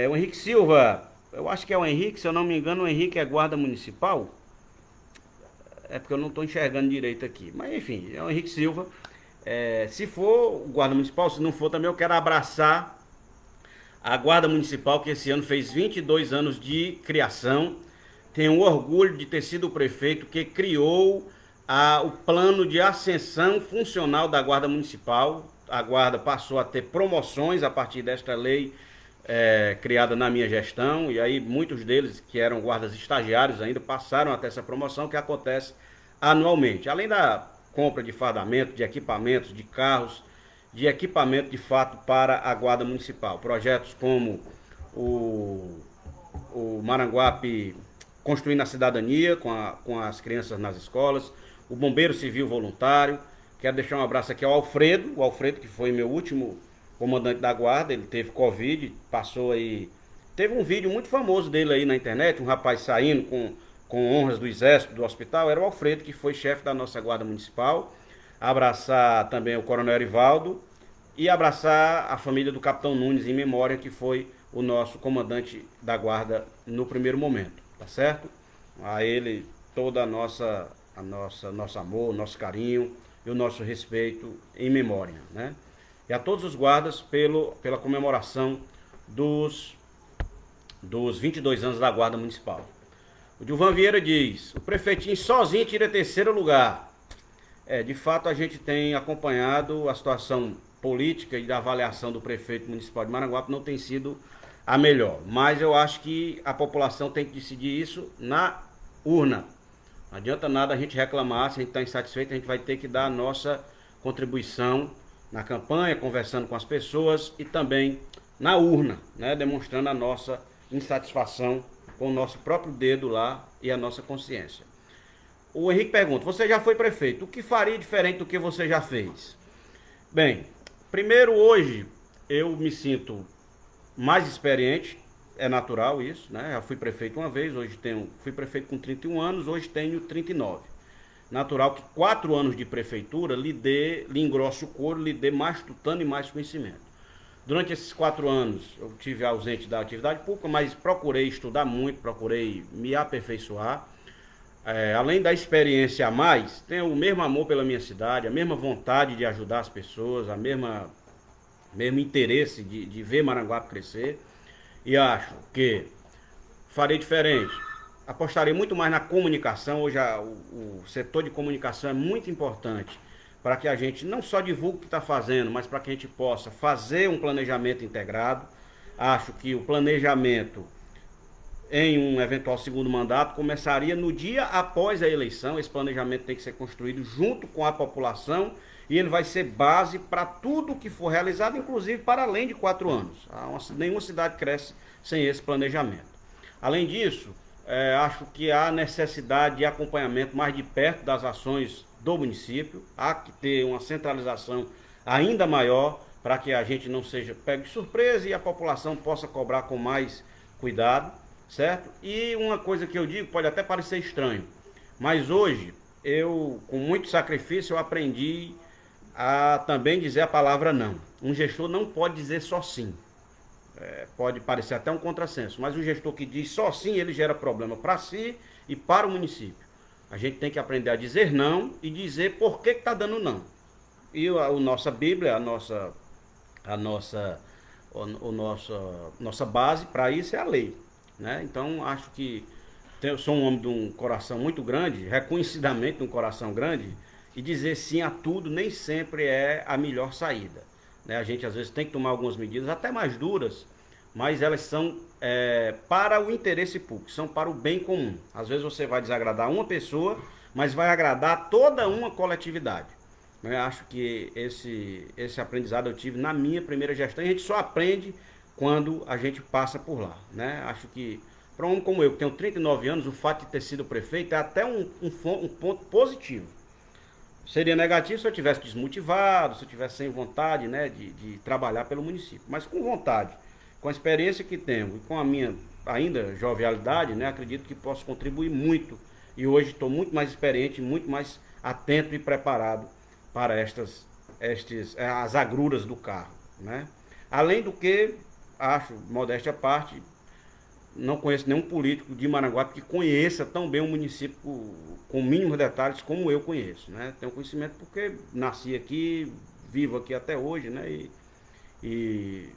A: O Henrique Silva, eu acho que é o Henrique, se eu não me engano, o Henrique é guarda municipal. É porque eu não estou enxergando direito aqui. Mas enfim, é o Henrique Silva. Se for o guarda municipal, se não for também, eu quero abraçar a guarda municipal, que esse ano fez 22 anos de criação. Tenho orgulho de ter sido o prefeito que criou o plano de ascensão funcional da guarda municipal. A guarda passou a ter promoções a partir desta lei criada na minha gestão, e aí muitos deles que eram guardas estagiários ainda passaram a ter essa promoção que acontece anualmente. Além da compra de fardamento, de equipamentos, de carros, de equipamento de fato para a guarda municipal. Projetos como o Maranguape Construindo a Cidadania com as crianças nas escolas, o Bombeiro Civil Voluntário. Quero deixar um abraço aqui ao Alfredo, que foi meu último comandante da guarda. Ele teve Covid, passou aí... Teve um vídeo muito famoso dele aí na internet, um rapaz saindo com honras do exército, do hospital. Era o Alfredo, que foi chefe da nossa guarda municipal. Abraçar também o Coronel Erivaldo e abraçar a família do Capitão Nunes em memória, que foi o nosso comandante da guarda no primeiro momento, tá certo? A ele toda nosso amor, nosso carinho e o nosso respeito em memória, né? E a todos os guardas pela comemoração dos 22 anos da guarda municipal. O Gilvan Vieira diz: o prefeitinho sozinho tira terceiro lugar. De fato a gente tem acompanhado a situação política e da avaliação do prefeito municipal de Maranguape não tem sido a melhor. Mas eu acho que a população tem que decidir isso na urna. Não adianta nada a gente reclamar, se a gente está insatisfeito, a gente vai ter que dar a nossa contribuição na campanha, conversando com as pessoas e também na urna, né, demonstrando a nossa insatisfação com o nosso próprio dedo lá e a nossa consciência. O Henrique pergunta: você já foi prefeito, o que faria diferente do que você já fez? Bem, primeiro, hoje eu me sinto mais experiente, é natural isso, né? Já fui prefeito uma vez, fui prefeito com 31 anos, hoje tenho 39. Natural que 4 anos de prefeitura lhe engrosse o couro, lhe dê mais tutano e mais conhecimento. Durante esses 4 anos eu tive ausente da atividade pública, mas procurei estudar muito, procurei me aperfeiçoar. Além da experiência a mais, tenho o mesmo amor pela minha cidade, a mesma vontade de ajudar as pessoas, mesmo interesse de ver Maranguape crescer. E acho que farei diferente. Apostarei muito mais na comunicação. Hoje o setor de comunicação é muito importante para que a gente não só divulgue o que está fazendo, mas para que a gente possa fazer um planejamento integrado. Acho que o planejamento em um eventual segundo mandato começaria no dia após a eleição. Esse planejamento tem que ser construído junto com a população e ele vai ser base para tudo que for realizado, inclusive para além de 4 anos. Nenhuma cidade cresce sem esse planejamento. Além disso, acho que há necessidade de acompanhamento mais de perto das ações do município. Há que ter uma centralização ainda maior para que a gente não seja pego de surpresa e a população possa cobrar com mais cuidado, certo? E uma coisa que eu digo, pode até parecer estranho, mas hoje, com muito sacrifício, eu aprendi a também dizer a palavra não. Um gestor não pode dizer só sim. Pode parecer até um contrassenso, mas o gestor que diz só sim, ele gera problema para si e para o município. A gente tem que aprender a dizer não e dizer por que está dando não. E a nossa Bíblia, a nossa, nossa base para isso é a lei, né? Então acho que eu sou um homem de um coração muito grande, reconhecidamente de um coração grande, e dizer sim a tudo nem sempre é a melhor saída, né? A gente às vezes tem que tomar algumas medidas até mais duras, mas elas são para o interesse público, são para o bem comum. Às vezes você vai desagradar uma pessoa, mas vai agradar toda uma coletividade. Eu acho que esse aprendizado eu tive na minha primeira gestão, e a gente só aprende quando a gente passa por lá, né? Acho que para um homem como eu, que tenho 39 anos, o fato de ter sido prefeito é até um ponto positivo. Seria negativo se eu tivesse desmotivado, se eu tivesse sem vontade, né, de trabalhar pelo município. Mas com vontade, com a experiência que tenho e com a minha ainda jovialidade, né, acredito que posso contribuir muito. E hoje estou muito mais experiente, muito mais atento e preparado para as agruras do carro, né? Além do que, acho, modéstia à parte, não conheço nenhum político de Maranguape que conheça tão bem o município com mínimos detalhes como eu conheço, né? Tenho conhecimento porque nasci aqui, vivo aqui até hoje, né? E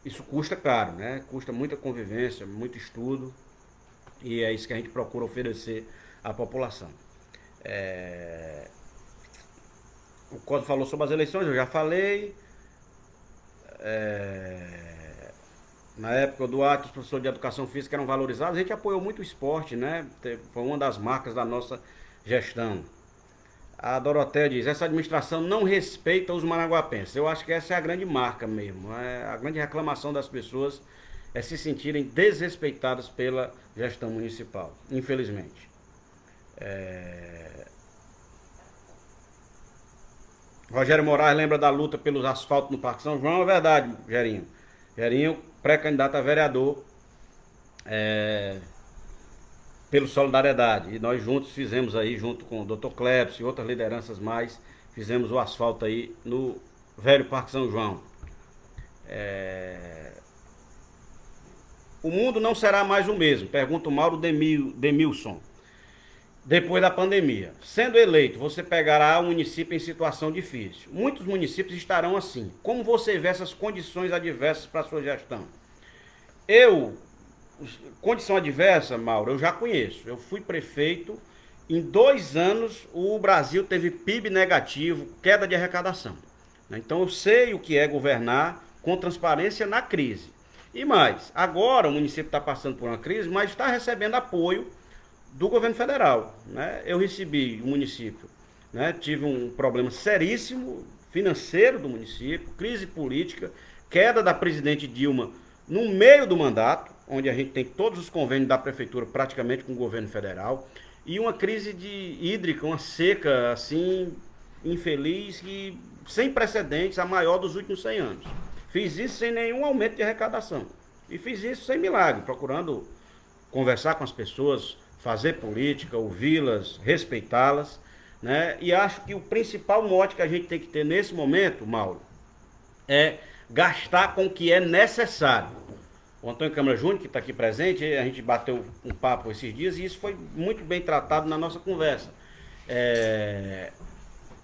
A: isso custa caro, né? Custa muita convivência, muito estudo, e é isso que a gente procura oferecer à população. O Código falou sobre as eleições, eu já falei. Na época do Duarte, os professores de educação física eram valorizados, a gente apoiou muito o esporte, né? Foi uma das marcas da nossa gestão. A Doroteia diz, essa administração não respeita os maranguapenses. Eu acho que essa é a grande marca mesmo. A grande reclamação das pessoas é se sentirem desrespeitadas pela gestão municipal, infelizmente. Rogério Moraes lembra da luta pelos asfaltos no Parque São João. É verdade, Gerinho. Gerinho, pré-candidato a vereador pelo Solidariedade. E nós juntos fizemos aí, junto com o Dr. Clepson e outras lideranças mais, fizemos o asfalto aí no velho Parque São João. O mundo não será mais o mesmo, pergunta o Mauro Demilson. Depois da pandemia. Sendo eleito, você pegará um município em situação difícil. Muitos municípios estarão assim. Como você vê essas condições adversas para a sua gestão? Condição adversa, Mauro, eu já conheço. Eu fui prefeito. Em 2 anos, o Brasil teve PIB negativo, queda de arrecadação. Então eu sei o que é governar com transparência na crise. E mais, agora o município está passando por uma crise, mas está recebendo apoio do governo federal, né? Eu recebi o município, né? Tive um problema seríssimo financeiro do município, crise política, queda da presidente Dilma no meio do mandato, onde a gente tem todos os convênios da prefeitura praticamente com o governo federal, e uma crise hídrica, uma seca assim infeliz e sem precedentes, a maior dos últimos 100 anos. Fiz isso sem nenhum aumento de arrecadação e fiz isso sem milagre, procurando conversar com as pessoas, fazer política, ouvi-las, respeitá-las, né? E acho que o principal mote que a gente tem que ter nesse momento, Mauro, é gastar com o que é necessário. O Antônio Câmara Júnior, que está aqui presente, a gente bateu um papo esses dias e isso foi muito bem tratado na nossa conversa.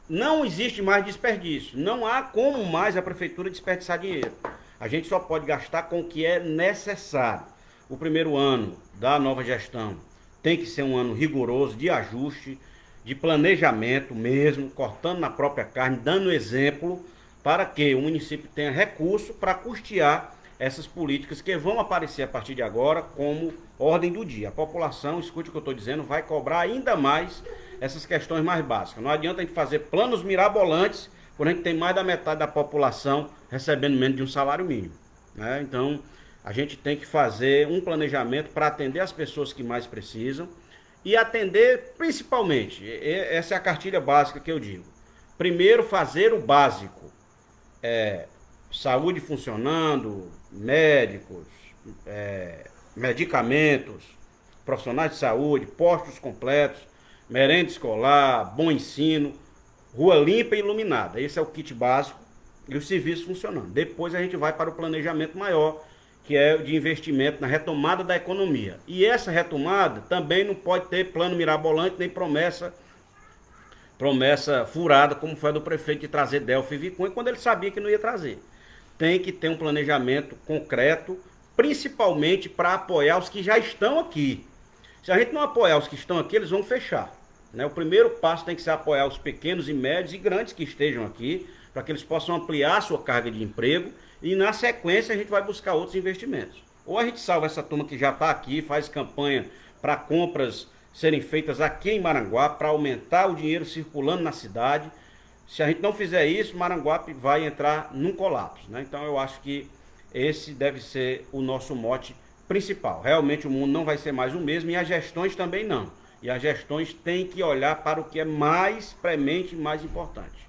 A: Não existe mais desperdício, não há como mais a prefeitura desperdiçar dinheiro. A gente só pode gastar com o que é necessário. O primeiro ano da nova gestão tem que ser um ano rigoroso, de ajuste, de planejamento mesmo, cortando na própria carne, dando exemplo para que o município tenha recurso para custear essas políticas que vão aparecer a partir de agora como ordem do dia. A população, escute o que eu estou dizendo, vai cobrar ainda mais essas questões mais básicas. Não adianta a gente fazer planos mirabolantes quando a gente tem mais da metade da população recebendo menos de um salário mínimo, né? Então, a gente tem que fazer um planejamento para atender as pessoas que mais precisam e atender principalmente, essa é a cartilha básica que eu digo. Primeiro, fazer o básico. Saúde funcionando, médicos, medicamentos, profissionais de saúde, postos completos, merenda escolar, bom ensino, rua limpa e iluminada. Esse é o kit básico e os serviços funcionando. Depois a gente vai para o planejamento maior, que é de investimento na retomada da economia. E essa retomada também não pode ter plano mirabolante nem promessa promessa furada, como foi a do prefeito de trazer Delphi e Vicunha, quando ele sabia que não ia trazer. Tem que ter um planejamento concreto, principalmente para apoiar os que já estão aqui. Se a gente não apoiar os que estão aqui, eles vão fechar. Né? O primeiro passo tem que ser apoiar os pequenos e médios e grandes que estejam aqui, para que eles possam ampliar a sua carga de emprego e na sequência a gente vai buscar outros investimentos. Ou a gente salva essa turma que já está aqui, faz campanha para compras serem feitas aqui em Maranguape, para aumentar o dinheiro circulando na cidade. Se a gente não fizer isso, Maranguape vai entrar num colapso. Né? Então eu acho que esse deve ser o nosso mote principal. Realmente o mundo não vai ser mais o mesmo e as gestões também não. E as gestões têm que olhar para o que é mais premente e mais importante.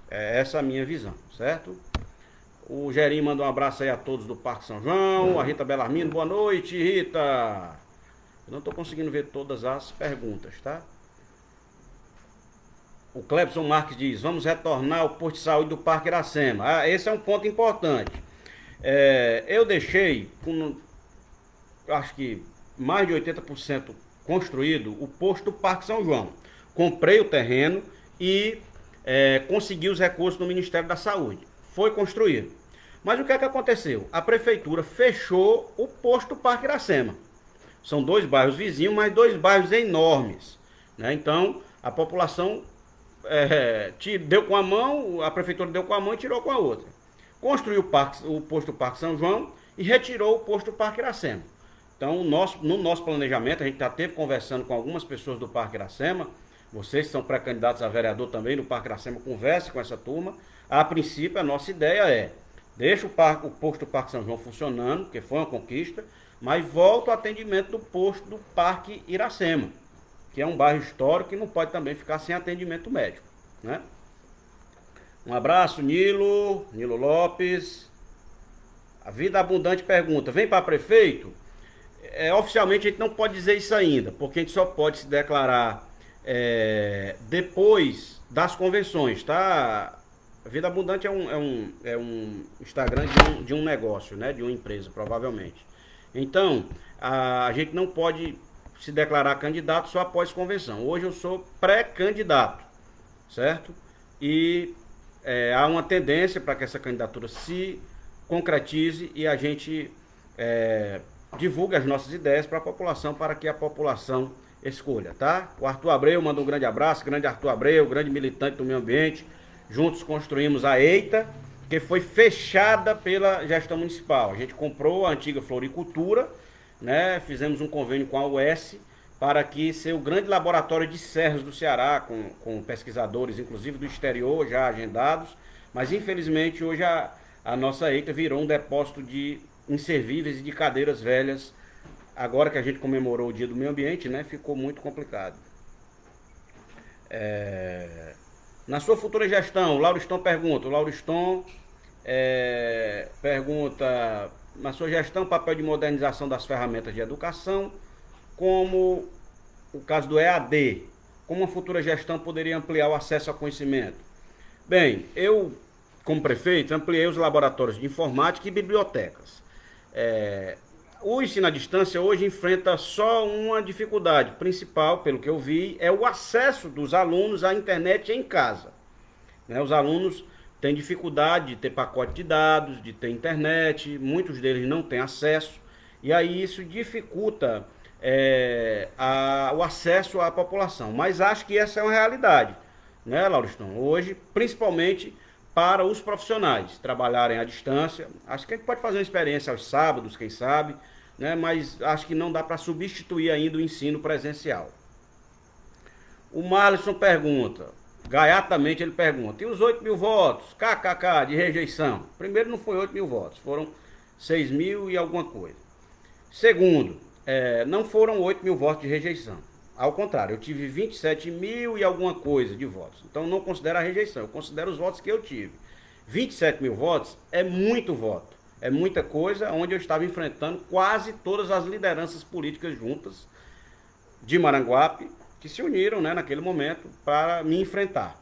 A: É essa a minha visão, certo? O Gerinho manda um abraço aí a todos do Parque São João. A Rita Belarmino, boa noite, Rita. Eu não estou conseguindo ver todas as perguntas, tá? O Clebson Marques diz, vamos retornar ao posto de saúde do Parque Iracema. Esse é um ponto importante. Eu deixei, acho que mais de 80% construído, o posto do Parque São João. Comprei o terreno e consegui os recursos do Ministério da Saúde. Foi construído. Mas o que é que aconteceu? A prefeitura fechou o posto do Parque Iracema. São 2 bairros vizinhos, mas 2 bairros enormes. Né? Então, a população deu com a mão, a prefeitura deu com a mão e tirou com a outra. Construiu o posto do Parque São João e retirou o posto do Parque Iracema. Então, no nosso planejamento, a gente já esteve conversando com algumas pessoas do Parque Iracema. Vocês que são pré-candidatos a vereador também no Parque Iracema, converse com essa turma. A princípio, a nossa ideia deixa o posto do Parque São João funcionando, porque foi uma conquista, mas volta o atendimento do posto do Parque Iracema, que é um bairro histórico e não pode também ficar sem atendimento médico. Né? Um abraço, Nilo Lopes. A Vida Abundante pergunta, vem para prefeito? Oficialmente a gente não pode dizer isso ainda, porque a gente só pode se declarar depois das convenções, tá? A Vida Abundante é um Instagram de um negócio, né? De uma empresa, provavelmente. Então, a gente não pode se declarar candidato só após convenção. Hoje eu sou pré-candidato, certo? E há uma tendência para que essa candidatura se concretize e a gente divulgue as nossas ideias para a população, para que a população escolha, tá? O Arthur Abreu manda um grande abraço, grande Arthur Abreu, grande militante do meio ambiente. Juntos construímos a EITA, que foi fechada pela gestão municipal. A gente comprou a antiga floricultura, né? Fizemos um convênio com a UES para que ser o grande laboratório de serras do Ceará, com pesquisadores, inclusive do exterior, já agendados. Mas infelizmente hoje a nossa EITA virou um depósito de inservíveis e de cadeiras velhas. Agora que a gente comemorou o Dia do Meio Ambiente, né? Ficou muito complicado. Na sua futura gestão, o Lauriston pergunta. O Lauriston pergunta, na sua gestão, papel de modernização das ferramentas de educação, como o caso do EAD, como uma futura gestão poderia ampliar o acesso ao conhecimento? Bem, eu, como prefeito, ampliei os laboratórios de informática e bibliotecas. O ensino à distância hoje enfrenta só uma dificuldade principal, pelo que eu vi, é o acesso dos alunos à internet em casa. Né? Os alunos têm dificuldade de ter pacote de dados, de ter internet, muitos deles não têm acesso, e aí isso dificulta o acesso à população. Mas acho que essa é uma realidade, né, Lauriston? Hoje, principalmente para os profissionais trabalharem à distância. Acho que a gente pode fazer uma experiência aos sábados, quem sabe, né? Mas acho que não dá para substituir ainda o ensino presencial. O Marlison pergunta, gaiatamente ele pergunta, e os 8 mil votos, kkk, de rejeição? Primeiro, não foi 8 mil votos, foram 6 mil e alguma coisa. Segundo, não foram 8 mil votos de rejeição. Ao contrário, eu tive 27 mil e alguma coisa de votos. Então não considero a rejeição, eu considero os votos que eu tive. 27 mil votos é muito voto. É muita coisa, onde eu estava enfrentando quase todas as lideranças políticas juntas de Maranguape, que se uniram, né, naquele momento para me enfrentar.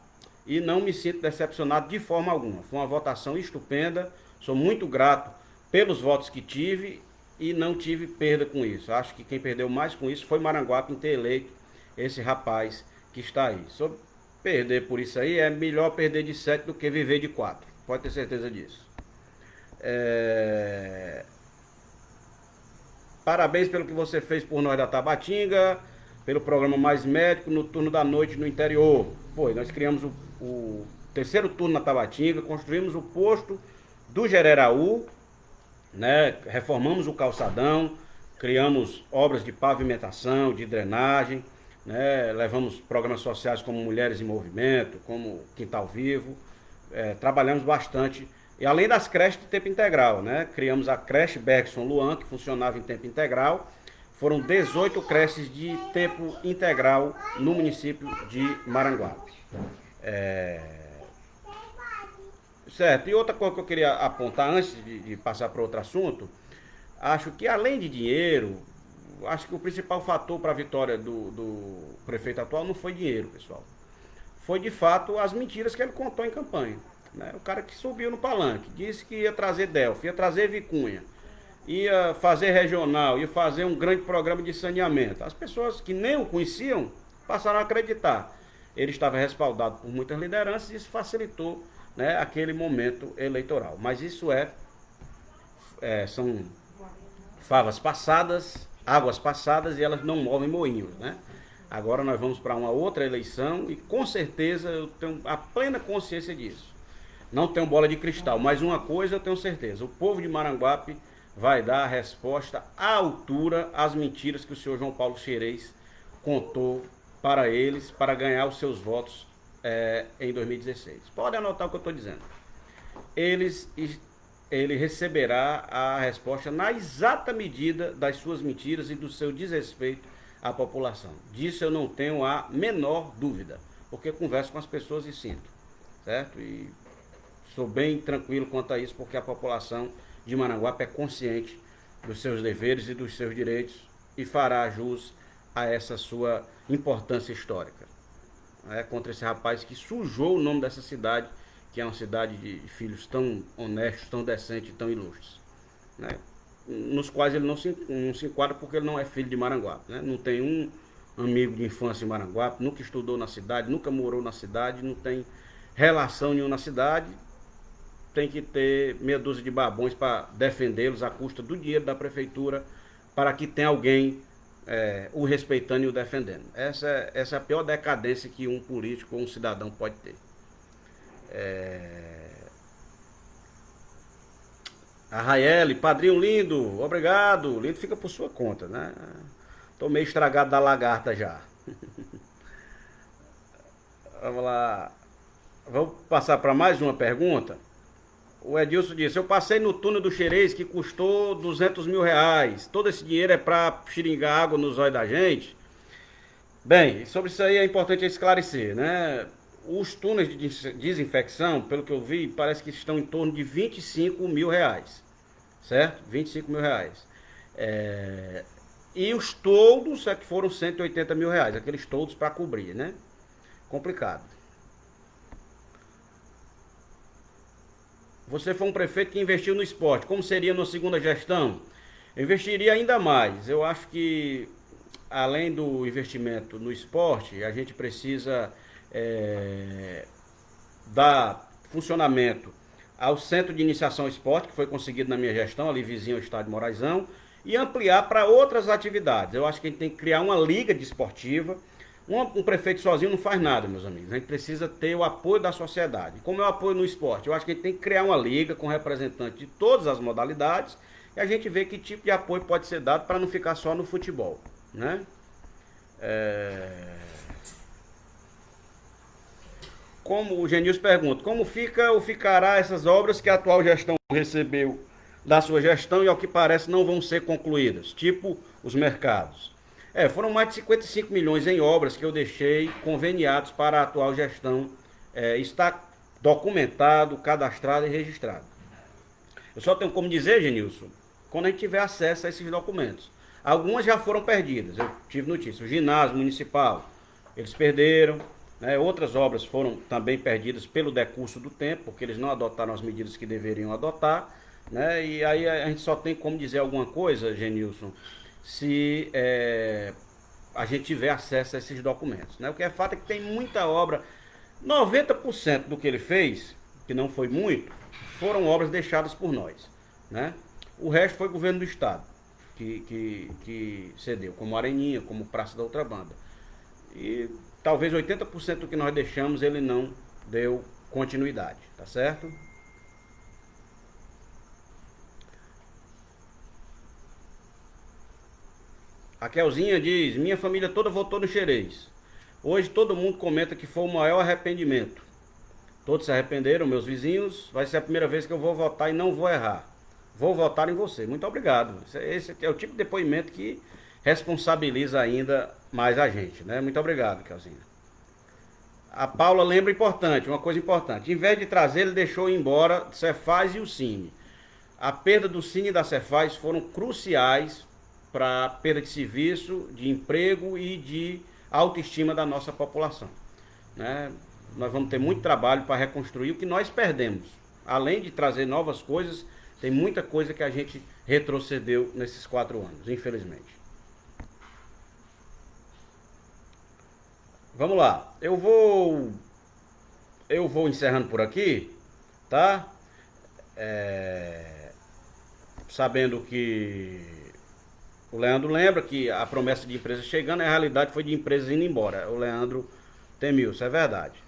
A: E não me sinto decepcionado de forma alguma. Foi uma votação estupenda, sou muito grato pelos votos que tive e não tive perda com isso. Acho que quem perdeu mais com isso foi Maranguape em ter eleito esse rapaz que está aí. perder por isso aí, é melhor perder de 7 do que viver de 4. Pode ter certeza disso. Parabéns pelo que você fez por nós da Tabatinga, pelo programa Mais Médico no turno da noite no interior. Foi, nós criamos o terceiro turno na Tabatinga, construímos o posto do Jereraú, né? Reformamos o calçadão, criamos obras de pavimentação, de drenagem, né? Levamos programas sociais como Mulheres em Movimento, como Quintal Vivo, trabalhamos bastante. E além das creches de tempo integral, né? Criamos a creche Bergson Luan, que funcionava em tempo integral. Foram 18 creches de tempo integral no município de Maranguape. Certo, e outra coisa que eu queria apontar antes de passar para outro assunto, acho que além de dinheiro, acho que o principal fator para a vitória do prefeito atual não foi dinheiro, pessoal. Foi de fato as mentiras que ele contou em campanha. Né? O cara que subiu no palanque, disse que ia trazer Delphi, ia trazer Vicunha, ia fazer regional, ia fazer um grande programa de saneamento. As pessoas que nem o conheciam passaram a acreditar. Ele estava respaldado por muitas lideranças e isso facilitou, né, aquele momento eleitoral. Mas isso são favas passadas, águas passadas e elas não movem moinhos, né? Agora nós vamos para uma outra eleição e com certeza eu tenho a plena consciência disso. Não tenho bola de cristal, mas uma coisa eu tenho certeza: o povo de Maranguape vai dar a resposta à altura às mentiras que o senhor João Paulo Xerez contou para eles, para ganhar os seus votos em 2016. Pode anotar o que eu estou dizendo. Ele receberá a resposta na exata medida das suas mentiras e do seu desrespeito à população. Disso eu não tenho a menor dúvida, porque converso com as pessoas e sinto, certo? E sou bem tranquilo quanto a isso, porque a população de Maranguape é consciente dos seus deveres e dos seus direitos e fará jus a essa sua importância histórica. Contra esse rapaz que sujou o nome dessa cidade, que é uma cidade de filhos tão honestos, tão decentes e tão ilustres, né? Nos quais ele não se enquadra porque ele não é filho de Maranguape, né? Não tem um amigo de infância em Maranguape, nunca estudou na cidade, nunca morou na cidade, não tem relação nenhuma na cidade. Tem que ter meia dúzia de babões para defendê-los à custa do dinheiro da prefeitura, para que tenha alguém o respeitando e o defendendo. Essa é a pior decadência que um político ou um cidadão pode ter. A Raeli, padrinho lindo, obrigado. Lindo fica por sua conta, né? Tô meio estragado da lagarta já. Vamos lá. Vamos passar para mais uma pergunta. O Edilson disse: eu passei no túnel do Xerez que custou 200 mil reais. Todo esse dinheiro é para xiringar água nos olhos da gente? Bem, sobre isso aí é importante esclarecer, né? Os túneis de desinfecção, pelo que eu vi, parece que estão em torno de 25 mil reais. Certo? 25 mil reais. E os toldos é que foram 180 mil reais. Aqueles toldos para cobrir, né? Complicado. Você foi um prefeito que investiu no esporte. Como seria na segunda gestão? Eu investiria ainda mais. Eu acho que, além do investimento no esporte, a gente precisa dar funcionamento ao Centro de Iniciação ao Esporte, que foi conseguido na minha gestão, ali vizinho ao Estádio Moraizão, e ampliar para outras atividades. Eu acho que a gente tem que criar uma liga desportiva. Um prefeito sozinho não faz nada, meus amigos. A gente precisa ter o apoio da sociedade. Como é o apoio no esporte? Eu acho que a gente tem que criar uma liga com representantes de todas as modalidades e a gente ver que tipo de apoio pode ser dado para não ficar só no futebol, né? Como o Genilson pergunta, como fica ou ficará essas obras que a atual gestão recebeu da sua gestão e ao que parece não vão ser concluídas, tipo os mercados? Foram mais de 55 milhões em obras que eu deixei conveniados para a atual gestão. Está documentado, cadastrado e registrado. Eu só tenho como dizer, Genilson, quando a gente tiver acesso a esses documentos. Algumas já foram perdidas, eu tive notícia. O ginásio municipal, eles perderam, né? Outras obras foram também perdidas pelo decurso do tempo, porque eles não adotaram as medidas que deveriam adotar, né? E aí a gente só tem como dizer alguma coisa, Genilson, se a gente tiver acesso a esses documentos, né? O que é fato é que tem muita obra 90% do que ele fez, que não foi muito, foram obras deixadas por nós, né? O resto foi governo do estado que cedeu, como Areninha, como Praça da Outra Banda. E talvez 80% do que nós deixamos ele não deu continuidade, tá certo? A Kelzinha diz: minha família toda votou no Xerez. Hoje todo mundo comenta que foi o maior arrependimento. Todos se arrependeram, meus vizinhos. Vai ser a primeira vez que eu vou votar e não vou errar. Vou votar em você. Muito obrigado. Esse é o tipo de depoimento que responsabiliza ainda mais a gente, né? Muito obrigado, Kelzinha. A Paula lembra uma coisa importante. Em vez de trazer, ele deixou ir embora Cefaz e o Cine. A perda do Cine e da Cefaz foram cruciais para a perda de serviço, de emprego e de autoestima da nossa população, né? Nós vamos ter muito trabalho para reconstruir o que nós perdemos. Além de trazer novas coisas, tem muita coisa que a gente retrocedeu nesses 4 anos, infelizmente. Vamos lá. Eu vou encerrando por aqui, tá? Sabendo que o Leandro lembra que a promessa de empresas chegando, a realidade foi de empresas indo embora. O Leandro temiu, isso é verdade.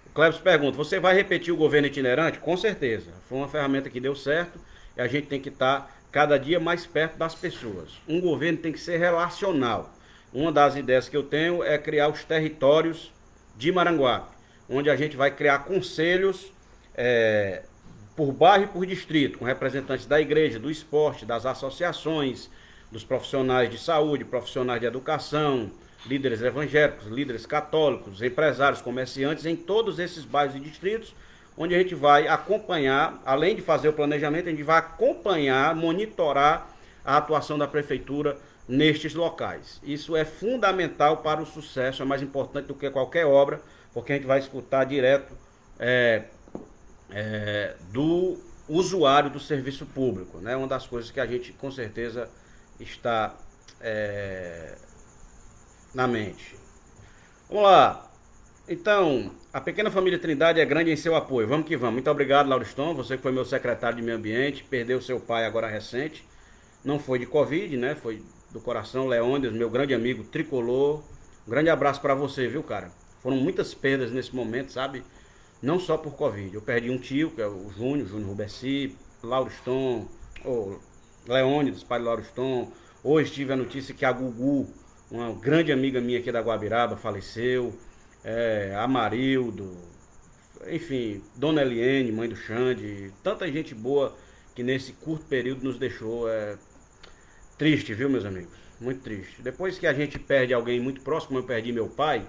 A: O Cleves pergunta: você vai repetir o governo itinerante? Com certeza. Foi uma ferramenta que deu certo e a gente tem que estar cada dia mais perto das pessoas. Um governo tem que ser relacional. Uma das ideias que eu tenho é criar os territórios de Maranguape, onde a gente vai criar conselhos por bairro e por distrito, com representantes da igreja, do esporte, das associações, dos profissionais de saúde, profissionais de educação, líderes evangélicos, líderes católicos, empresários, comerciantes, em todos esses bairros e distritos, onde a gente vai acompanhar, além de fazer o planejamento, a gente vai acompanhar, monitorar a atuação da prefeitura nestes locais. Isso é fundamental para o sucesso, é mais importante do que qualquer obra, porque a gente vai escutar direto do usuário do serviço público, né? Uma das coisas que a gente com certeza está na mente. Vamos lá. Então, a pequena família Trindade é grande em seu apoio. Vamos que vamos. Muito obrigado, Lauriston, você que foi meu secretário de meio ambiente, perdeu seu pai agora recente. Não foi de Covid, né? Foi do coração. Leônidas, meu grande amigo tricolor. Um grande abraço para você, viu, cara? Foram muitas perdas nesse momento, sabe? Não só por Covid. Eu perdi um tio, que é o Júnior Rubeci, Lauriston, Leônidas, pai de Lauriston. Hoje tive a notícia que a Gugu, uma grande amiga minha aqui da Guabiraba, faleceu. Amarildo, enfim, Dona Eliene, mãe do Xande, tanta gente boa que nesse curto período nos deixou. Triste, viu, meus amigos? Muito triste. Depois que a gente perde alguém muito próximo, como eu perdi meu pai,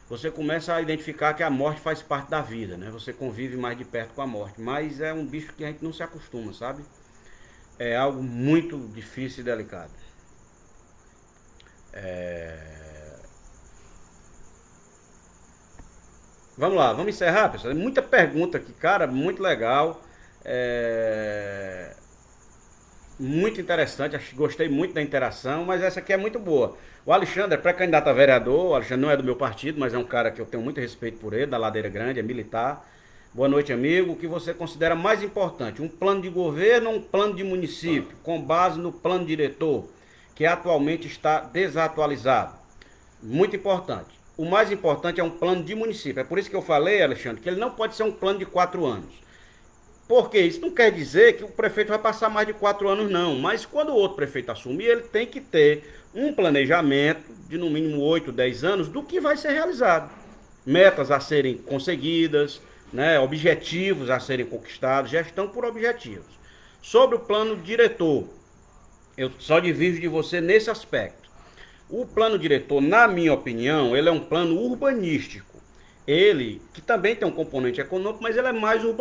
A: você começa a identificar que a morte faz parte da vida, né? Você convive mais de perto com a morte, mas é um bicho que a gente não se acostuma, sabe? É algo muito difícil e delicado. Vamos lá, vamos encerrar, pessoal. Muita pergunta aqui, cara, muito legal. Muito interessante, gostei muito da interação, mas essa aqui é muito boa. O Alexandre é pré-candidato a vereador. O Alexandre não é do meu partido, mas é um cara que eu tenho muito respeito por ele, da Ladeira Grande, é militar. Boa noite, amigo. O que você considera mais importante? Um plano de governo ou um plano de município, com base no plano diretor, que atualmente está desatualizado? Muito importante. O mais importante é um plano de município. É por isso que eu falei, Alexandre, que ele não pode ser um plano de 4 anos. Porque isso não quer dizer que o prefeito vai passar mais de 4 anos, não. Mas quando o outro prefeito assumir, ele tem que ter um planejamento de no mínimo 8, 10 anos do que vai ser realizado. Metas a serem conseguidas, né, objetivos a serem conquistados, gestão por objetivos. Sobre o plano diretor, eu só divido de você nesse aspecto. O plano diretor, na minha opinião, ele é um plano urbanístico. Ele, que também tem um componente econômico, mas ele é mais urbanístico.